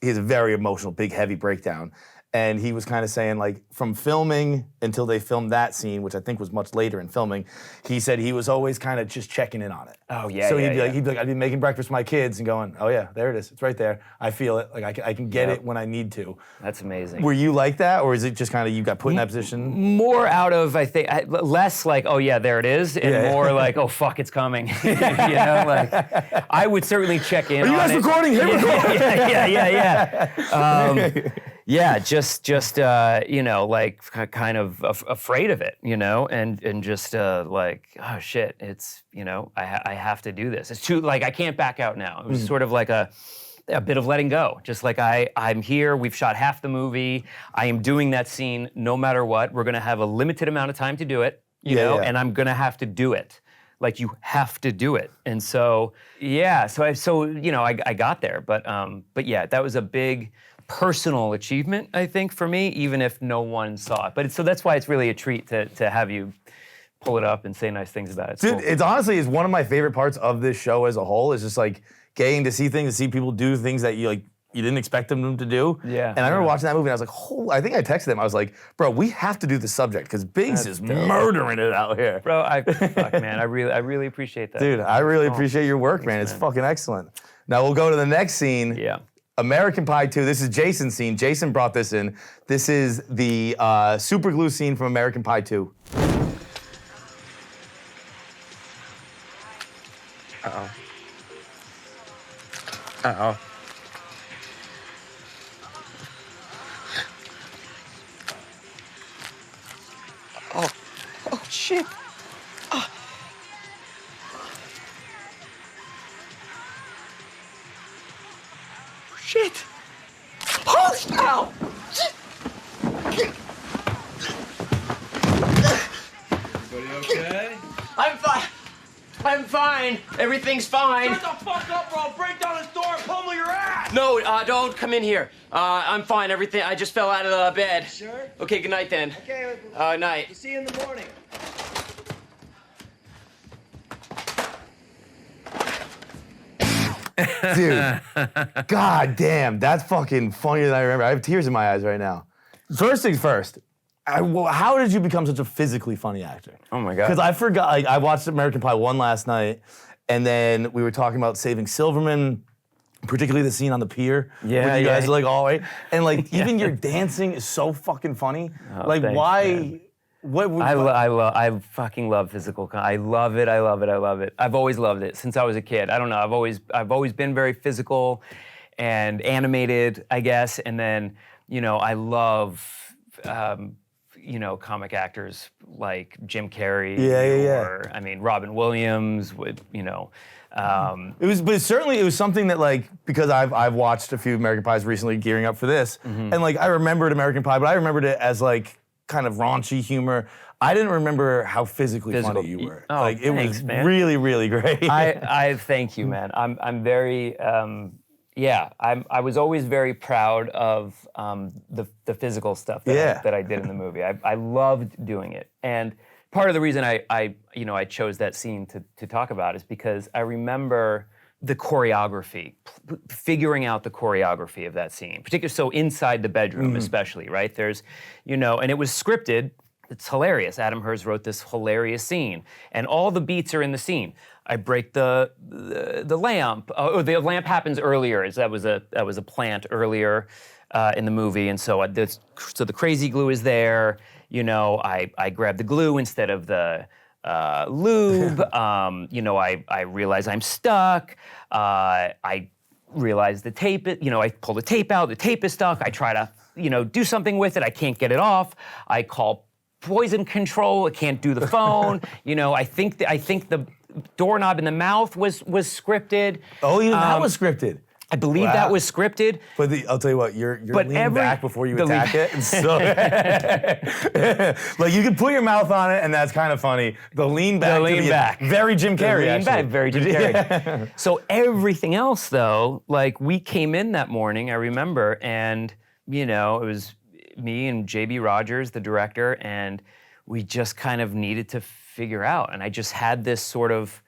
He has a very emotional, big, heavy breakdown. And he was kind of saying, like, from filming until they filmed that scene, which I think was much later in filming, he said he was always kind of just checking in on it. Oh, yeah, So yeah, he'd be like, I'd be making breakfast for my kids and going, oh yeah, there it is. It's right there. I feel it. Like I can get it when I need to. That's amazing. Were you like that, or is it just kind of you got put in that position? More out of, I think, less like, oh yeah, there it is, and more like, oh fuck, it's coming. You know, like I would certainly check in. Are you guys recording? Hit record. Yeah, just you know, like kind of afraid of it, you know, and just like, oh shit, it's, you know, I have to do this. It's too, like, I can't back out now. It was sort of like a bit of letting go. Just like I'm here, we've shot half the movie, I am doing that scene no matter what. We're gonna have a limited amount of time to do it, you know, and I'm gonna have to do it. Like, you have to do it. And so, yeah, so you know, I got there, but yeah, that was a big personal achievement, I think, for me, even if no one saw it. But so that's why it's really a treat to have you pull it up and say nice things about it. Dude, cool. it's honestly is one of my favorite parts of this show as a whole, is just like getting to see things, to see people do things that you didn't expect them to do. Yeah. And I remember watching that movie and I was like, I think I texted him. I was like, bro, we have to do the subject because Biggs is murdering it out here. Bro, fuck, man, I really appreciate that. Dude, I really appreciate your work, man. It's fucking excellent. Now we'll go to the next scene. Yeah. American Pie 2. This is Jason's scene. Jason brought this in. This is the super glue scene from American Pie 2. Uh-oh. Uh-oh. Oh, shit. Shit. Oh, ow! Everybody okay? I'm fine. Everything's fine. Shut the fuck up, bro. Break down this door and pummel your ass. No, don't come in here. I'm fine. Everything. I just fell out of the bed. Sure? Okay, good night then. Okay. Night. We'll see you in the morning. Dude, god damn, that's fucking funnier than I remember. I have tears in my eyes right now. First things first, how did you become such a physically funny actor? Oh my God. Because I forgot, like, I watched American Pie 1 last night, and then we were talking about Saving Silverman, particularly the scene on the pier. Yeah, where you yeah. guys are like all right. And like, even your dancing is so fucking funny. Like, thanks, why? man. What? I fucking love physical. I love it. I love it. I love it. I've always loved it since I was a kid. I don't know. I've always been very physical and animated, I guess. And then, you know, I love, you know, comic actors like Jim Carrey. Or, I mean, Robin Williams would, you know. But certainly it was something that, like, because I've watched a few American Pies recently, gearing up for this, and like I remembered American Pie, but I remembered it as like kind of raunchy humor. I didn't remember how physically funny you were. Oh, like it thanks, was man. really, really great. I thank you, man. I'm very I was always very proud of the physical stuff that I did in the movie. I loved doing it, and part of the reason I chose that scene to talk about is because I remember the choreography, figuring out the choreography of that scene, particularly so inside the bedroom, especially, right? There's, you know, and it was scripted. It's hilarious. Adam Hers wrote this hilarious scene, and all the beats are in the scene. I break the lamp. Oh, the lamp happens earlier. That was a plant earlier in the movie, and so the crazy glue is there. You know, I grab the glue instead of the lube. You know, I realize I'm stuck. I realize the tape. You know, I pull the tape out. The tape is stuck. I try to, you know, do something with it. I can't get it off. I call poison control. I can't do the phone. You know, I think the doorknob in the mouth was scripted. Oh, even that was scripted. I believe that was scripted. But I'll tell you what, you're leaning back before you attack it. And so, like, you can put your mouth on it, and that's kind of funny. The lean back. Very Jim Carrey, lean back, very Jim Carrey. So everything else, though, like, we came in that morning, I remember, and, you know, it was me and J.B. Rogers, the director, and we just kind of needed to figure out. And I just had this sort of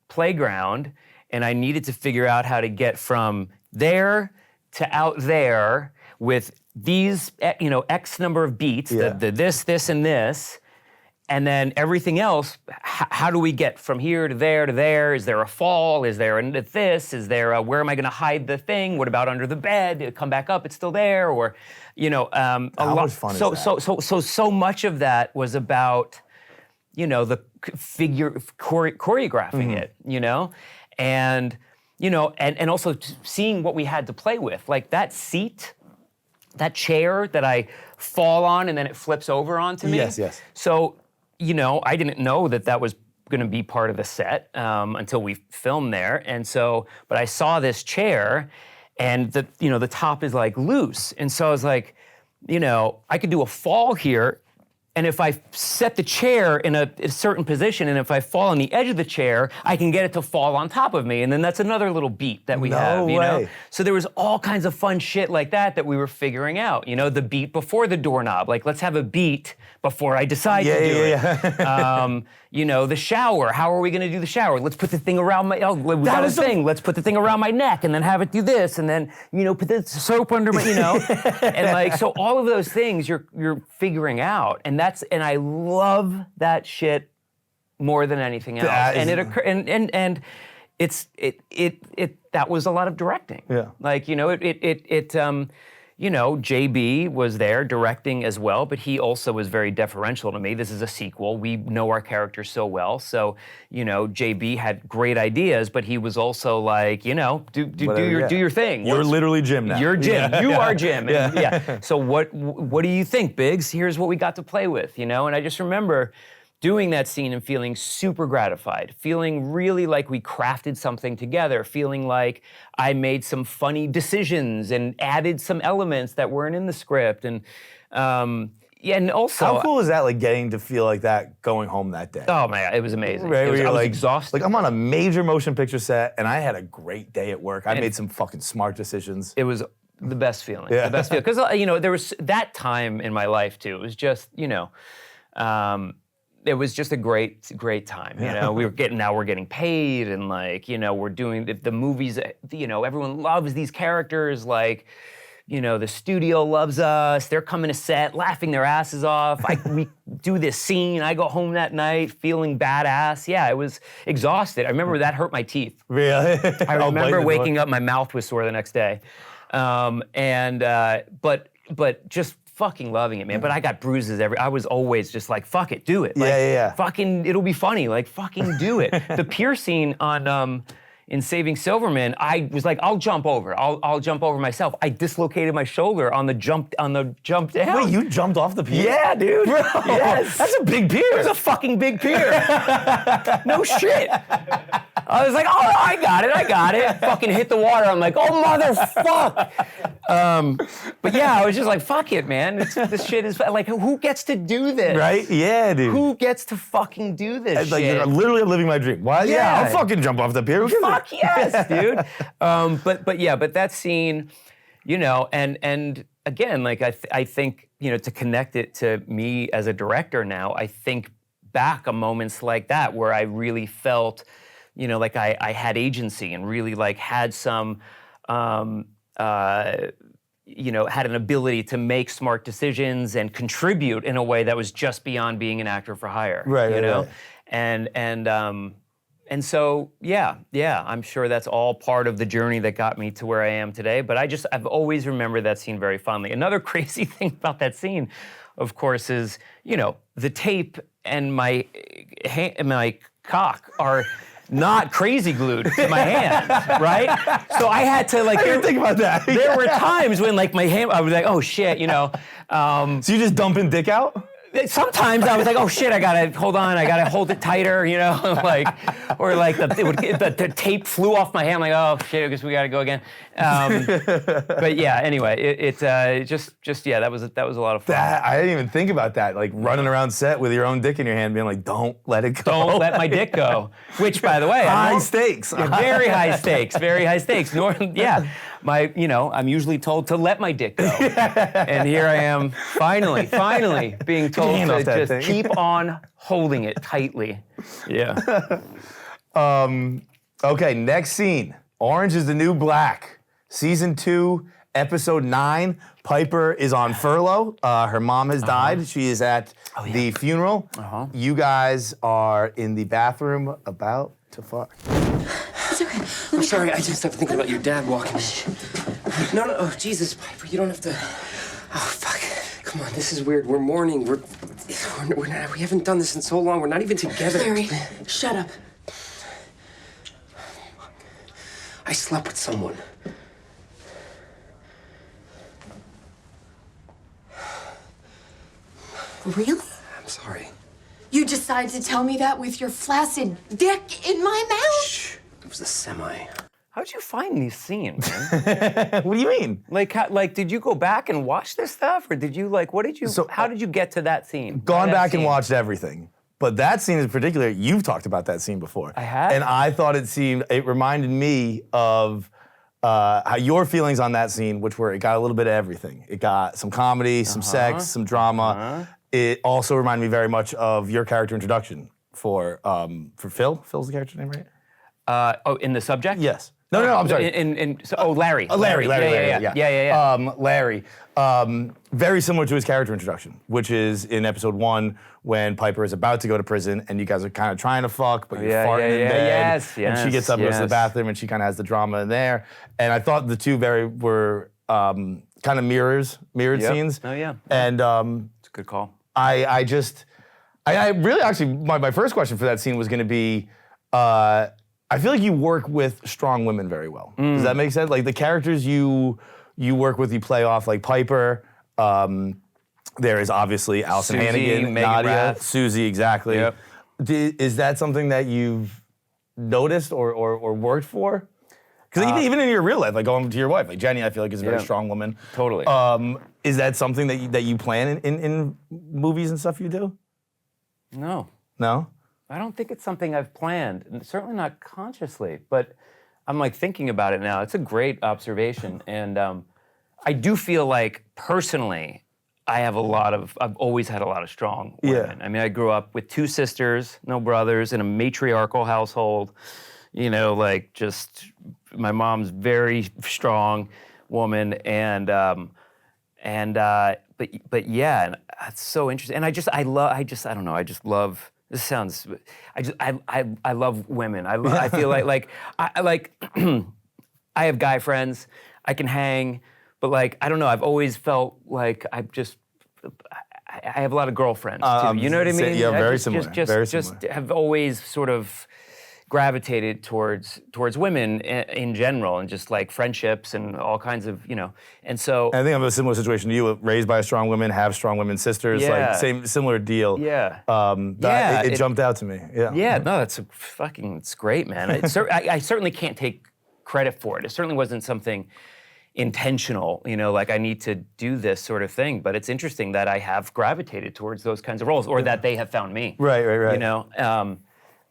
playground, and I needed to figure out how to get from there to out there with these, X number of beats, Yeah. the this, and this, and then everything else, how do we get from here to there to there? Is there a fall? Is there this? Is there a, where am I going to hide the thing? What about under the bed? Did it come back up? It's still there? Or, a lot. much fun is that? So much of that was about, the figure choreographing it, and and also seeing what we had to play with, like that seat. That chair that I fall on and then it flips over onto me. Yes. So, I didn't know that was going to be part of the set until we filmed there. And so, but I saw this chair and the top is like loose. And so I was like, I could do a fall here. And if I set the chair in a certain position, and if I fall on the edge of the chair, I can get it to fall on top of me. And then that's another little beat that we have, way. So there was all kinds of fun shit like that we were figuring out. The beat before the doorknob. Like, let's have a beat before I decide to do it. The shower. How are we going to do the shower? Let's put the thing around my, we got a thing. Let's put the thing around my neck and then have it do this. And then, put the soap under my, And like, so all of those things you're figuring out. And I love that shit more than anything else. And that was a lot of directing. Yeah. Like, JB was there directing as well, but he also was very deferential to me. This is a sequel. We know our characters so well. So, JB had great ideas, but he was also like, do your thing. You're literally Jim now. You're Jim. Yeah. You are Jim. And, So what do you think, Biggs? Here's what we got to play with, And I just remember doing that scene and feeling super gratified, feeling really like we crafted something together, feeling like I made some funny decisions and added some elements that weren't in the script. And and also— How cool is that, like, getting to feel like that going home that day? Oh, man, it was amazing. Right, I was like, exhausted. Like, I'm on a major motion picture set, and I had a great day at work. I made some fucking smart decisions. It was the best feeling. Yeah. The best feeling. Because, there was that time in my life, too. It was just, it was just a great time. We're getting paid, and like, we're doing the movies. Everyone loves these characters. Like, the studio loves us. They're coming to set, laughing their asses off. We do this scene. I go home that night feeling badass. Yeah, I was exhausted. I remember that hurt my teeth. Really? I remember waking up, my mouth was sore the next day. But just fucking loving it, man. But I got bruises I was always just like, fuck it, do it. Like, Yeah. Fucking, it'll be funny. Like, fucking do it. The pier scene on in Saving Silverman, I was like, I'll jump over. I'll jump over myself. I dislocated my shoulder on the jump down. Wait, you jumped off the pier? Yeah, dude. Bro, Yes. that's a big pier. It was a fucking big pier. No shit. I was like, oh, I got it. Fucking hit the water. I'm like, oh, motherfuck. But yeah, I was just like, fuck it, man. This shit is, like, who gets to do this? Right? Yeah, dude. Who gets to fucking do this Like, shit? you're literally living my dream. Why? Yeah, Yeah. I'll fucking jump off the pier. Who gives a- Fuck yes, dude. But that scene, and again, like I think, to connect it to me as a director now, I think back on moments like that where I really felt, like I had agency and really like had some, had an ability to make smart decisions and contribute in a way that was just beyond being an actor for hire. Right, you know? right. And so, yeah, I'm sure that's all part of the journey that got me to where I am today. But I've always remembered that scene very fondly. Another crazy thing about that scene, of course, is, the tape and my cock are not crazy glued to my hands, right? So I had to like. I didn't think about that. There were times when like my hand, I was like, oh shit, So you just dumping dick out? Sometimes I was like, oh shit, I gotta hold it tighter, like, or like the tape flew off my hand, like, oh shit, I guess we gotta go again. But yeah, anyway, it that was a lot of fun. I didn't even think about that. Like running around set with your own dick in your hand, being like, don't let it go. Don't let my dick go. Which, by the way, high stakes. Very high stakes. Very high stakes. I'm usually told to let my dick go, and here I am, finally being told to just keep on holding it tightly. Yeah. Okay, next scene. Orange is the New Black, Season 2, Episode 9, Piper is on furlough. Her mom has died. She is at the funeral. You guys are in the bathroom about to fuck. It's okay. I'm sorry, I just started thinking about your dad walking. No, oh, Jesus, Piper, you don't have to. Oh, fuck. Come on, this is weird. We're mourning. We haven't done this in so long. We're not even together. Larry, shut up. I slept with someone. Really? I'm sorry. You decided to tell me that with your flaccid dick in my mouth? Shh. It was a semi. How'd you find these scenes, man? What do you mean? Like, did you go back and watch this stuff, or did you what did you? How did you get to that scene? Gone That back and scene? watched everything. But that scene in particular, you've talked about that scene before. I have? And I thought it reminded me of how your feelings on that scene, which were, it got a little bit of everything. It got some comedy, some sex, some drama. It also reminded me very much of your character introduction for Phil. Phil's the character name, right? In the subject? Yes. No, I'm sorry. Larry. Larry. Yeah. Larry. Very similar to his character introduction, which is in episode 1 when Piper is about to go to prison and you guys are kind of trying to fuck, but you're farting in bed. And she gets up and goes to the bathroom and she kind of has the drama in there. And I thought the two were kind of mirrored scenes. Oh, yeah. And It's a good call. I really actually, my first question for that scene was going to be, I feel like you work with strong women very well. Does that make sense? Like the characters you work with, you play off like Piper. There is obviously Allison Susie, Hannigan, Megan Nadia, Rath. Susie, exactly. Yep. Is that something that you've noticed or worked for? Because even in your real life, like going to your wife, like Jenny, I feel like is a very strong woman. Totally. Is that something that you plan in movies and stuff you do? No. No? I don't think it's something I've planned, and certainly not consciously, but I'm like thinking about it now. It's a great observation, and I do feel like personally, I've always had a lot of strong women. Yeah. I mean, I grew up with 2 sisters, no brothers, in a matriarchal household. You know, like just my mom's very strong woman, but yeah, and it's so interesting. And I love. This sounds. I love women. I feel like I have guy friends. I can hang, but like I don't know. I've always felt like I have a lot of girlfriends too. You know what I mean? Yeah, very I similar. Just have always sort of gravitated towards women in general, and just like friendships and all kinds of, and so. I think I'm in a similar situation to you. Raised by a strong woman, have strong women sisters, like similar deal. Yeah. It jumped out to me. Yeah. Yeah, no, it's great, man. I certainly can't take credit for it. It certainly wasn't something intentional, like I need to do this sort of thing, but it's interesting that I have gravitated towards those kinds of roles, or that they have found me. Right.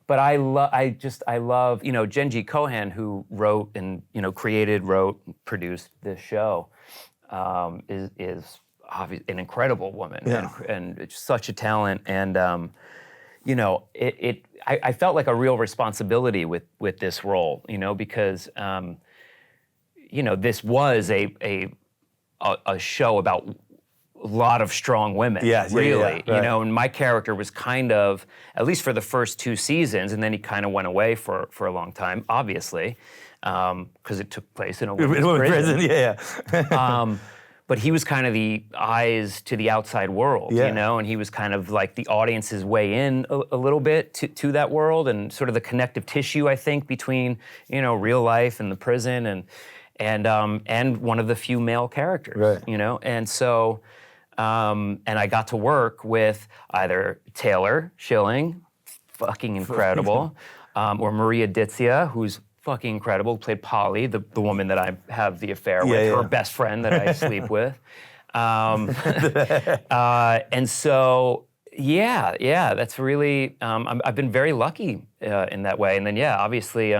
But I love, Genji Kohan, who wrote and, created, produced this show, is obviously an incredible woman and it's such a talent. And, I felt like a real responsibility with this role, because, this was a show about a lot of strong women, really, right. and my character was kind of, at least for the first 2 seasons, and then he kind of went away for a long time, obviously, because it took place in a women's prison. But he was kind of the eyes to the outside world, and he was kind of like the audience's way in a little bit to that world, and sort of the connective tissue, I think, between, real life and the prison, and one of the few male characters, and so. And I got to work with either Taylor Schilling, fucking incredible, or Maria Ditzia, who's fucking incredible, who played Polly, the woman that I have the affair with, her best friend that I sleep with. And so, that's really, I've been very lucky in that way. And then, obviously,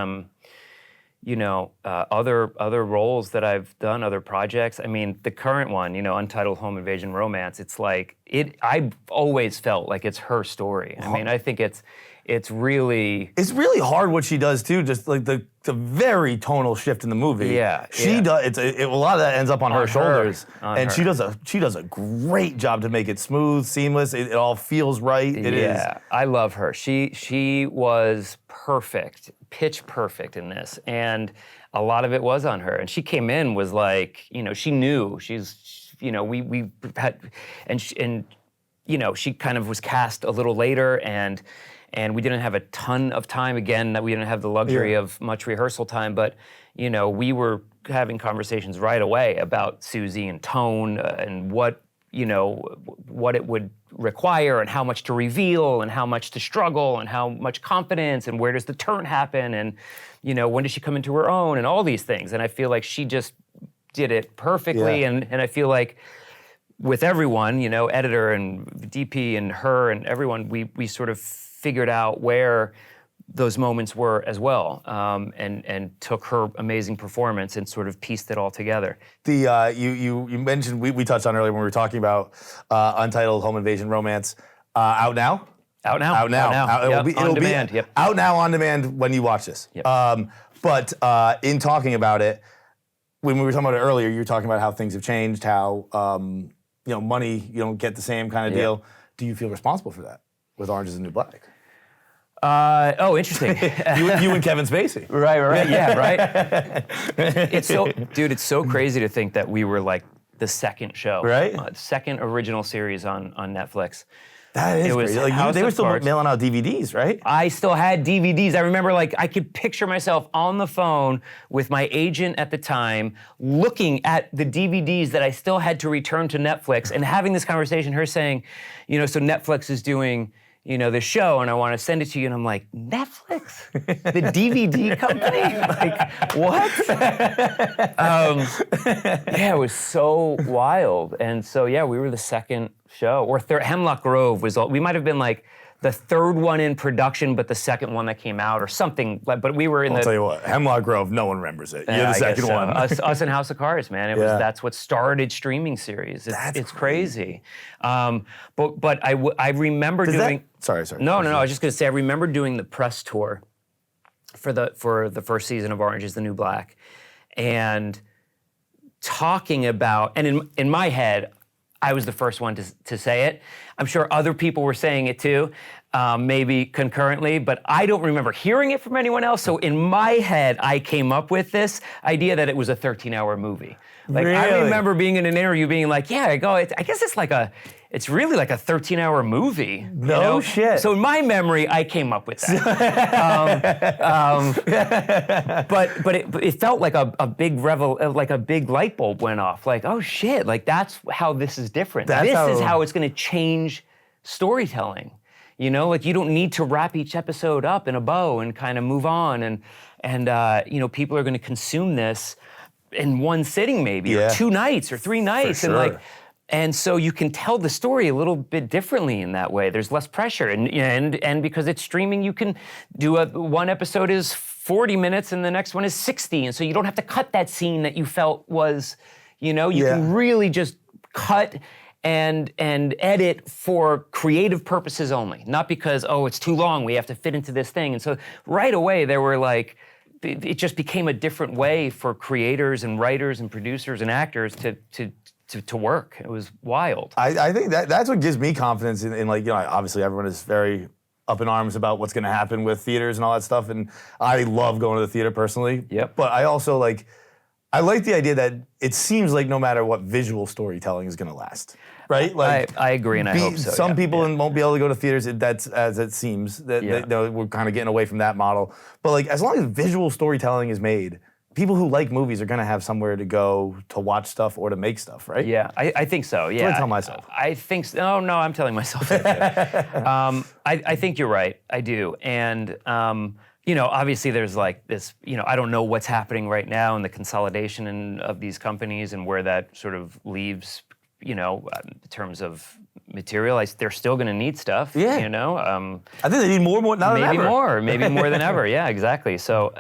other roles that I've done, other projects. I mean, the current one, Untitled Home Invasion Romance, it's like, I've always felt like it's her story. I mean, I think it's It's really hard what she does too. Just like the very tonal shift in the movie. Yeah, she yeah. does. A lot of that ends up on her shoulders, On and her. she does a great job to make it smooth, seamless. It all feels right. It is. Yeah, I love her. She was perfect, pitch perfect in this, and a lot of it was on her. And she came in was like, she knew we had, and she kind of was cast a little later, and we didn't have a ton of time. Again, that we didn't have the luxury of much rehearsal time, but we were having conversations right away about Susie and tone and what it would require and how much to reveal and how much to struggle and how much confidence and where does the turn happen and when does she come into her own and all these things. And I feel like she just did it perfectly. Yeah. And I feel like with everyone, editor and DP and her and everyone, we sort of figured out where those moments were as well, and took her amazing performance and sort of pieced it all together. You mentioned, we touched on earlier when we were talking about Untitled Home Invasion Romance. Out now? Out now. Out now. Yep, on demand. Yep. Out now on demand when you watch this. Yep. But in talking about it, when we were talking about it earlier, you were talking about how things have changed, how money, you don't get the same kind of deal. Do you feel responsible for that with Orange is the New Black? Interesting. you and Kevin Spacey. Right. Yeah, right. It's so crazy to think that we were like the second show, right? Second original series on Netflix. That is crazy. Like, they were still mailing out DVDs, right? I still had DVDs. I remember, I could picture myself on the phone with my agent at the time, looking at the DVDs that I still had to return to Netflix, and having this conversation. Her saying, so Netflix is doing, this show, and I want to send it to you. And I'm like, Netflix? The DVD company? Like, what? Yeah, it was so wild. And so, yeah, we were the second show. Or Hemlock Grove was, we might have been like the third one in production, but the second one that came out or something. But we were in I'll tell you what, Hemlock Grove, no one remembers it. You're the second one. Us and House of Cards, man. That's what started streaming series. It's crazy. But I remember doing. Sorry. No. I was just gonna say I remember doing the press tour for the first season of Orange is the New Black, and talking about, and in my head, I was the first one to say it. I'm sure other people were saying it too, maybe concurrently, but I don't remember hearing it from anyone else. So in my head, I came up with this idea that it was a 13-hour movie. Like, really? I remember being in an interview being like, I guess it's really like a 13-hour movie. No shit. So in my memory, I came up with that. But it felt like a big like a big light bulb went off. Like, oh shit, like that's how this is different. This is how it's gonna change storytelling. Like you don't need to wrap each episode up in a bow and kind of move on, and people are gonna consume this in one sitting maybe, or 2 nights or 3 nights. For sure. And so you can tell the story a little bit differently in that way. There's less pressure, and because it's streaming, you can do one episode is 40 minutes and the next one is 60, and so you don't have to cut that scene that you felt was, you can really just cut and edit for creative purposes only, not because it's too long, we have to fit into this thing. And so right away there were like, it just became a different way for creators and writers and producers and actors to work. It was wild. I think that's what gives me confidence in obviously everyone is very up in arms about what's going to happen with theaters and all that stuff, and I love going to the theater personally. Yep. But I also I like the idea that it seems like no matter what, visual storytelling is going to last, right? I agree, and I hope so. Some people won't be able to go to theaters. That's as it seems. We're kind of getting away from that model. But as long as visual storytelling is made, people who like movies are going to have somewhere to go to watch stuff or to make stuff, right? Yeah, I think so. Yeah, I tell myself. I think so. Oh, no, I'm telling myself that too. I think you're right. I do, and obviously there's this. I don't know what's happening right now in the consolidation of these companies and where that sort of leaves. In terms of material, they're still going to need stuff. Yeah. I think they need more now than ever. Maybe more than ever. Yeah, exactly. So.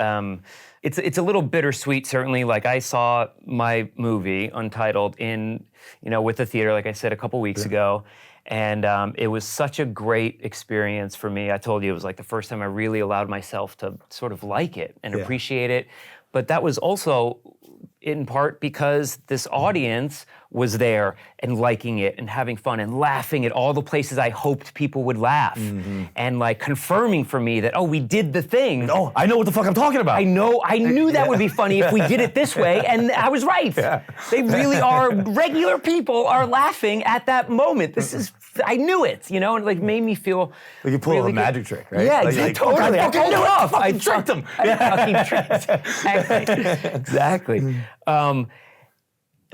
It's a little bittersweet, certainly. Like I saw my movie Untitled with the theater, like I said a couple weeks ago, And it was such a great experience for me. I told you it was like the first time I really allowed myself to sort of like it and appreciate it. But that was also in part because this audience was there and liking it and having fun and laughing at all the places I hoped people would laugh and like confirming for me that, oh, we did the thing. Oh, I know what the fuck I'm talking about. I knew that would be funny if we did it this way, and I was right. Yeah. They really are, regular people are laughing at that moment. I knew it, you know, and like made me feel Like you pull really a magic trick, right? Yeah, Like, exactly. oh, Totally. I pulled it off. I tricked him. I fucking tricked. Exactly.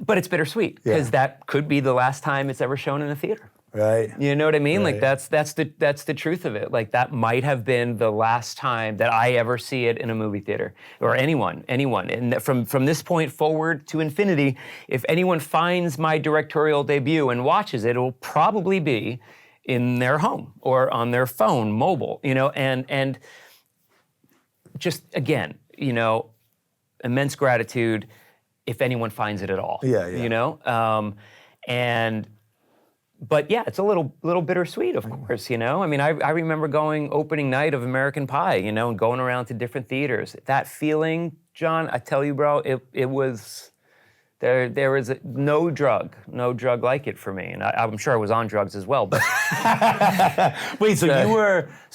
But it's bittersweet because that could be the last time it's ever shown in a theater. Right. You know what I mean? Right. Like that's the truth of it. Like that might have been the last time that I ever see it in a movie theater, or anyone. And from this point forward to infinity, if anyone finds my directorial debut and watches it, it'll probably be in their home or on their phone, mobile. You know, and just again, you know, immense gratitude if anyone finds it at all. Yeah. You know, but yeah, it's a little bittersweet, of course, you know? I mean, I remember going opening night of American Pie, you know, and going around to different theaters. That feeling, John, I tell you, bro, it was, there was no drug like it for me. And I'm sure I was on drugs as well, but. Wait, so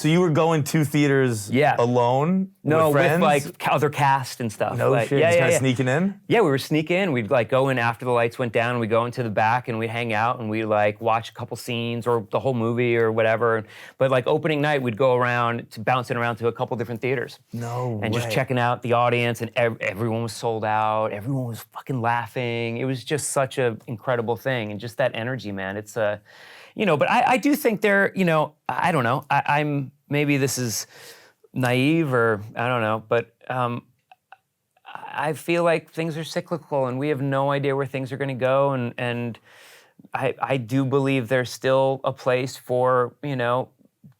you were going to theaters alone? No, with friends? like other cast and stuff. No like, shit, just kind of sneaking in? Yeah, we were sneaking in. We'd like go in after the lights went down, and we'd go into the back and we'd hang out and we'd like watch a couple scenes or the whole movie or whatever. But like opening night, we'd go around, bouncing around to a couple different theaters. No And way. just checking out the audience, and everyone was sold out. Everyone was fucking laughing. It was just such an incredible thing. And just that energy, man. It's you know, but I do think there, you know, I don't know. I'm, maybe this is naive or I don't know, but I feel like things are cyclical and we have no idea where things are going to go, and I do believe there's still a place for, you know,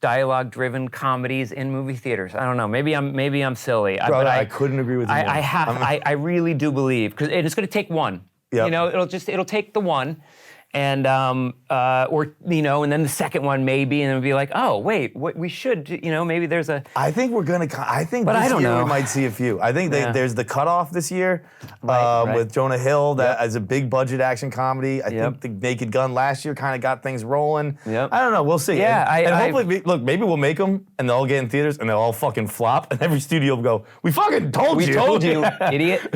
dialogue-driven comedies in movie theaters. I don't know. Maybe I'm silly. Brother, but I couldn't agree with you more. I really do believe, because it's going to take one. Yep. You know, it'll take the one. And or you know, and then the second one maybe, and it'll be like, oh wait, we should, you know, maybe there's a. I think we're gonna. I think But this I don't year know. we might see a few. I think there's the Cutoff this year Right. with Jonah Hill that as a big budget action comedy. I Yep. think the Naked Gun last year kind of got things rolling. Yep. I don't know. We'll see. Yeah, and I- hopefully, look, maybe we'll make them and they'll all get in theaters and they'll all fucking flop and every studio will go, "We fucking told you." We told you, idiot.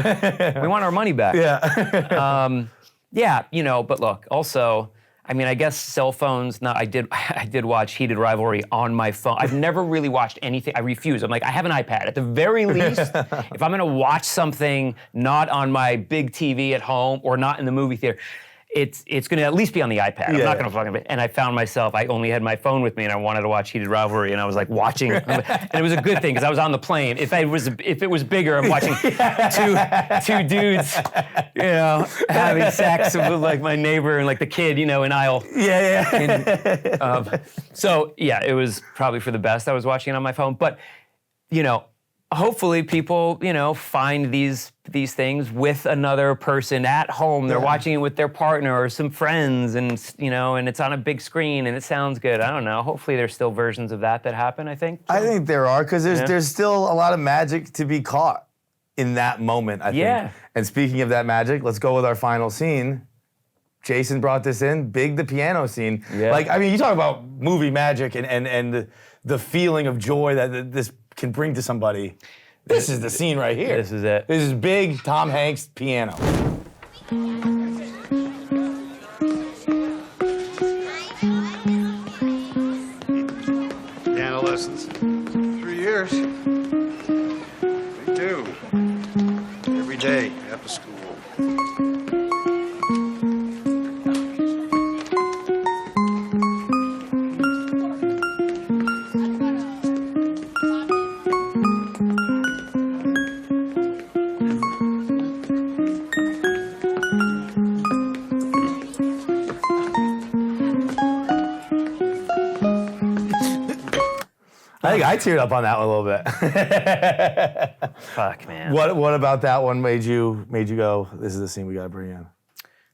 We want our money back. Yeah. Yeah, you know, but look, also, I mean, I guess cell phones, I did watch Heated Rivalry on my phone. I've never really watched anything. I refuse. I'm like, I have an iPad. At the very least, if I'm gonna watch something not on my big TV at home or not in the movie theater, it's gonna at least be on the iPad. I'm not gonna fucking. And I found myself, I only had my phone with me, and I wanted to watch Heated Rivalry, and I was like watching, and it was a good thing because I was on the plane. If it was bigger, I'm watching two dudes, you know, having sex with like my neighbor and like the kid, you know, in aisle. So yeah, it was probably for the best. I was watching it on my phone, but you know, hopefully people, you know, find these things with another person at home. They're watching it with their partner or some friends, and you know, and it's on a big screen and it sounds good. I don't know. Hopefully there's still versions of that happen, I think. I think there are, because there's still a lot of magic to be caught in that moment, I think. Yeah. And speaking of that magic, let's go with our final scene. Jason brought this in, the piano scene. Yeah. Like, I mean, you talk about movie magic and the feeling of joy that this can bring to somebody. This is the scene right here. This is it. This is big Tom Hanks piano. Piano lessons. 3 years. Me too. Every day after school. I think I teared up on that one a little bit. Fuck, man. What about that one made you go, this is the scene we gotta bring in? Well,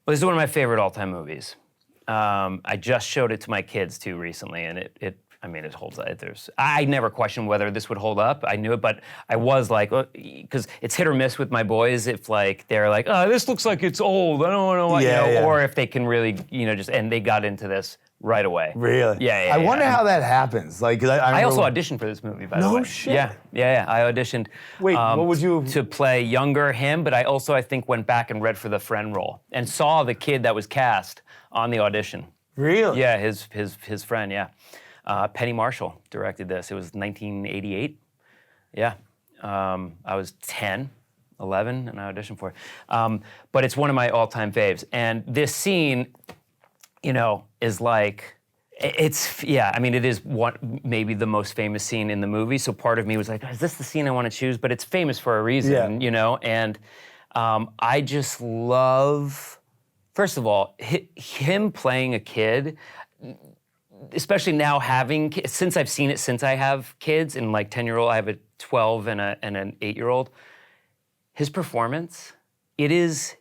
this is one of my favorite all-time movies. I just showed it to my kids too recently, and it holds up. I never questioned whether this would hold up. I knew it, but I was like, because it's hit or miss with my boys. If like they're like, oh, this looks like it's old. I don't know what, or if they can really, and they got into this right away. Really? Yeah. I wonder how that happens. Like, 'cause I I also remember- auditioned for this movie, by the way. No shit. Yeah. I auditioned. Wait, what would you- To play younger him, but I also, I think, went back and read for the friend role and saw the kid that was cast on the audition. Really? Yeah, his friend, yeah. Penny Marshall directed this. It was 1988. Yeah. I was 10, 11, and I auditioned for it. But it's one of my all-time faves. And this scene, is like, it is maybe the most famous scene in the movie. So part of me was like, is this the scene I want to choose? But it's famous for a reason, And I just love, first of all, him playing a kid, especially now since I've seen it since I have kids, and like 10-year-old, I have a 12 and an 8-year-old. His performance, it is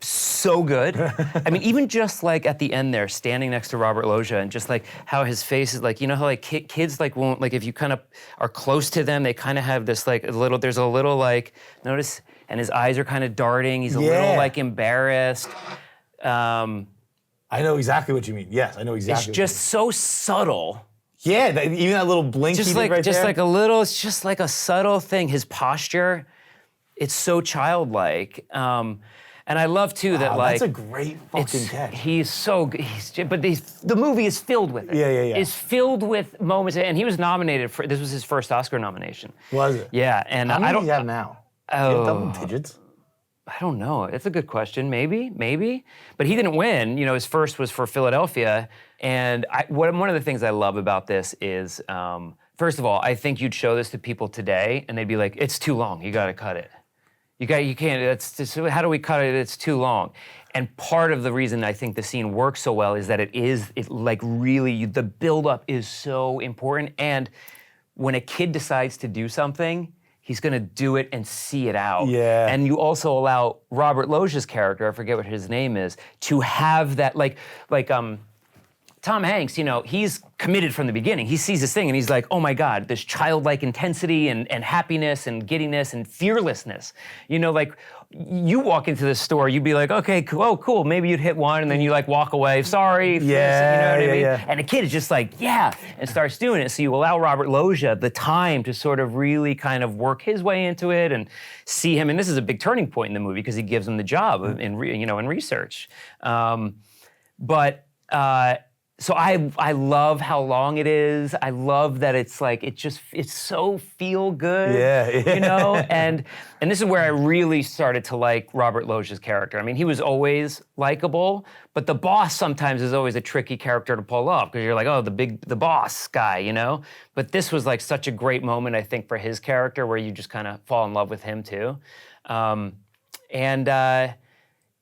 so good. I mean, even just like at the end there, standing next to Robert Loggia, and just like how his face is like, how like kids like won't, like if you kind of are close to them, they kind of have this like there's a little like, notice, and his eyes are kind of darting. He's a little like embarrassed. I know exactly what you mean. Yes, I know exactly. It's just so subtle. Yeah, even that little blink Just he did like right there. like a little. It's just like a subtle thing. His posture, it's so childlike. And I love too that like that's a great fucking catch. He's so good. The movie is filled with it. Yeah. It's filled with moments, and he was nominated for. This was his first Oscar nomination. Was it? Yeah, and How many I don't. do you have now? You have double digits? I don't know. It's a good question. Maybe. But he didn't win. His first was for Philadelphia. And one of the things I love about this is, first of all, I think you'd show this to people today, and they'd be like, "It's too long. You got to cut it. You can't. How do we cut it? It's too long." And part of the reason I think the scene works so well is that it like really, the buildup is so important. And when a kid decides to do something, he's gonna do it and see it out. Yeah. And you also allow Robert Loggia's character, I forget what his name is, to have that, Tom Hanks, he's committed from the beginning. He sees this thing and he's like, oh my God, this childlike intensity and happiness and giddiness and fearlessness. Like, you walk into the store, you'd be like, okay, cool. Maybe you'd hit one and then you like walk away, sorry. Yeah, I mean? yeah. And a kid is just like, yeah, and starts doing it. So you allow Robert Loggia the time to sort of really kind of work his way into it and see him. And this is a big turning point in the movie because he gives him the job in research. So I love how long it is. I love that it's like, it's so feel good. Yeah. And this is where I really started to like Robert Loggia's character. I mean, he was always likable, but the boss sometimes is always a tricky character to pull off because you're like, oh, the boss guy, But this was like such a great moment, I think, for his character where you just kind of fall in love with him too.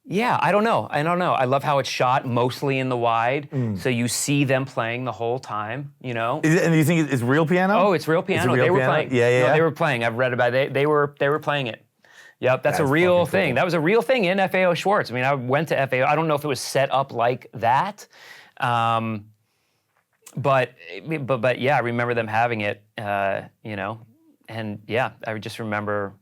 Yeah, I don't know. I love how it's shot mostly in the wide, so you see them playing the whole time, And do you think it's real piano? Oh, it's real piano. Real they were piano? playing. Yeah. No, they were playing. I've read about it. They were playing it. Yep, that's a That's real fucking thing. cool. That was a real thing in FAO Schwartz. I mean, I went to FAO. I don't know if it was set up like that, but yeah, I remember them having it. And yeah, I just remember.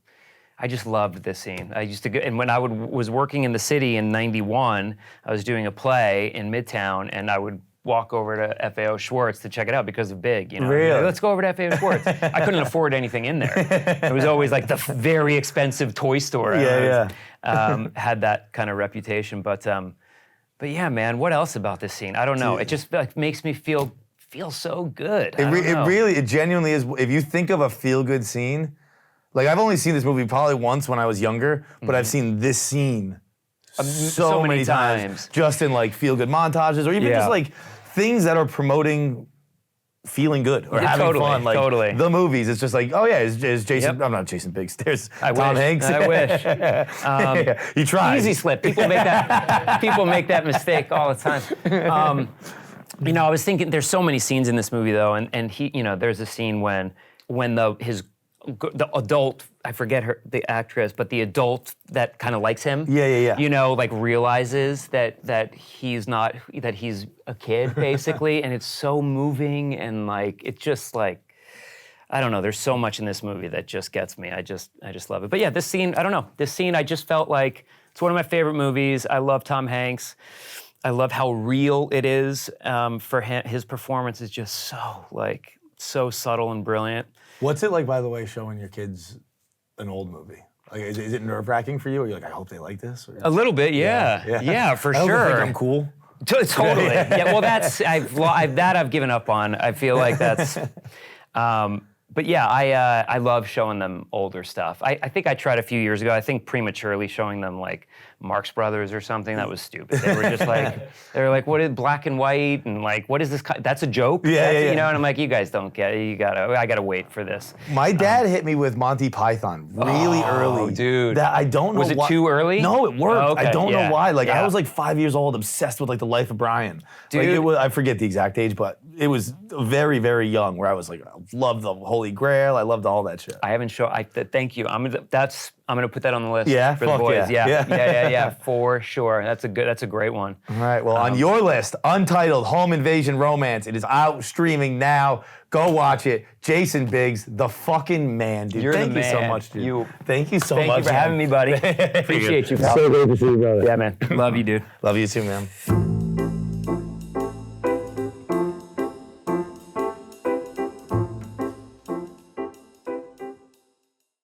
I just loved this scene. I used to go, and when I was working in the city in '91, I was doing a play in Midtown, and I would walk over to FAO Schwartz to check it out because of Big. Really? Like, let's go over to FAO Schwartz. I couldn't afford anything in there. It was always like the very expensive toy store. Had that kind of reputation, but yeah, man. What else about this scene? I don't know. It just like makes me feel so good. It genuinely is. If you think of a feel-good scene. Like, I've only seen this movie probably once when I was younger, but I've seen this scene so many times. Just in, like, feel-good montages or even just, like, things that are promoting feeling good or having fun. Like, the movies, it's just like, oh, yeah, is Jason... I'm not Jason Biggs. There's Tom Hanks. I wish. You tried. Easy slip. People make that mistake all the time. I was thinking, there's so many scenes in this movie, though, and he, there's a scene when his the adult, I forget the actress, but the adult that kind of likes him. Yeah. You know, like realizes that he's not, that he's a kid basically, and it's so moving and like it's just like, I don't know. There's so much in this movie that just gets me. I just love it. But yeah, this scene, I don't know. This scene, I just felt like it's one of my favorite movies. I love Tom Hanks. I love how real it is for him. His performance is just so subtle and brilliant. What's it like, by the way, showing your kids an old movie? Like, is it nerve-wracking for you? Or you're like, I hope they like this? Or? A little bit, yeah, for I hope they sure. think I'm cool. Totally. Yeah. Well, I've given up on. I feel like that's. But yeah, I love showing them older stuff. I think I tried a few years ago. I think prematurely showing them like Marx Brothers or something. That was stupid. They were just like, what is black and white and like, what is this? That's a joke. Yeah. You know, and I'm like, you guys don't get it. I gotta wait for this. My dad hit me with Monty Python really early. Dude. That I don't know. Was it too early? No, it worked. Oh, okay, I don't know why. Like yeah. I was like 5 years old, obsessed with like the life of Brian. Dude. Like it was, I forget the exact age, but it was very, very young where I was like, I loved the Holy Grail. I loved all that shit. I haven't shown. Thank you. I'm gonna put that on the list. Yeah? For the Fuck boys. yeah. Yeah, for sure. That's a great one. All right, well, on your list, Untitled Home Invasion Romance. It is out streaming now. Go watch it. Jason Biggs, the fucking man, dude. You're the Thank you so man. much, dude. Thank you so Thank much you for man. having me, buddy. Appreciate you, pal. So great to see you, brother. Yeah, man. Love you, dude. Love you too, man.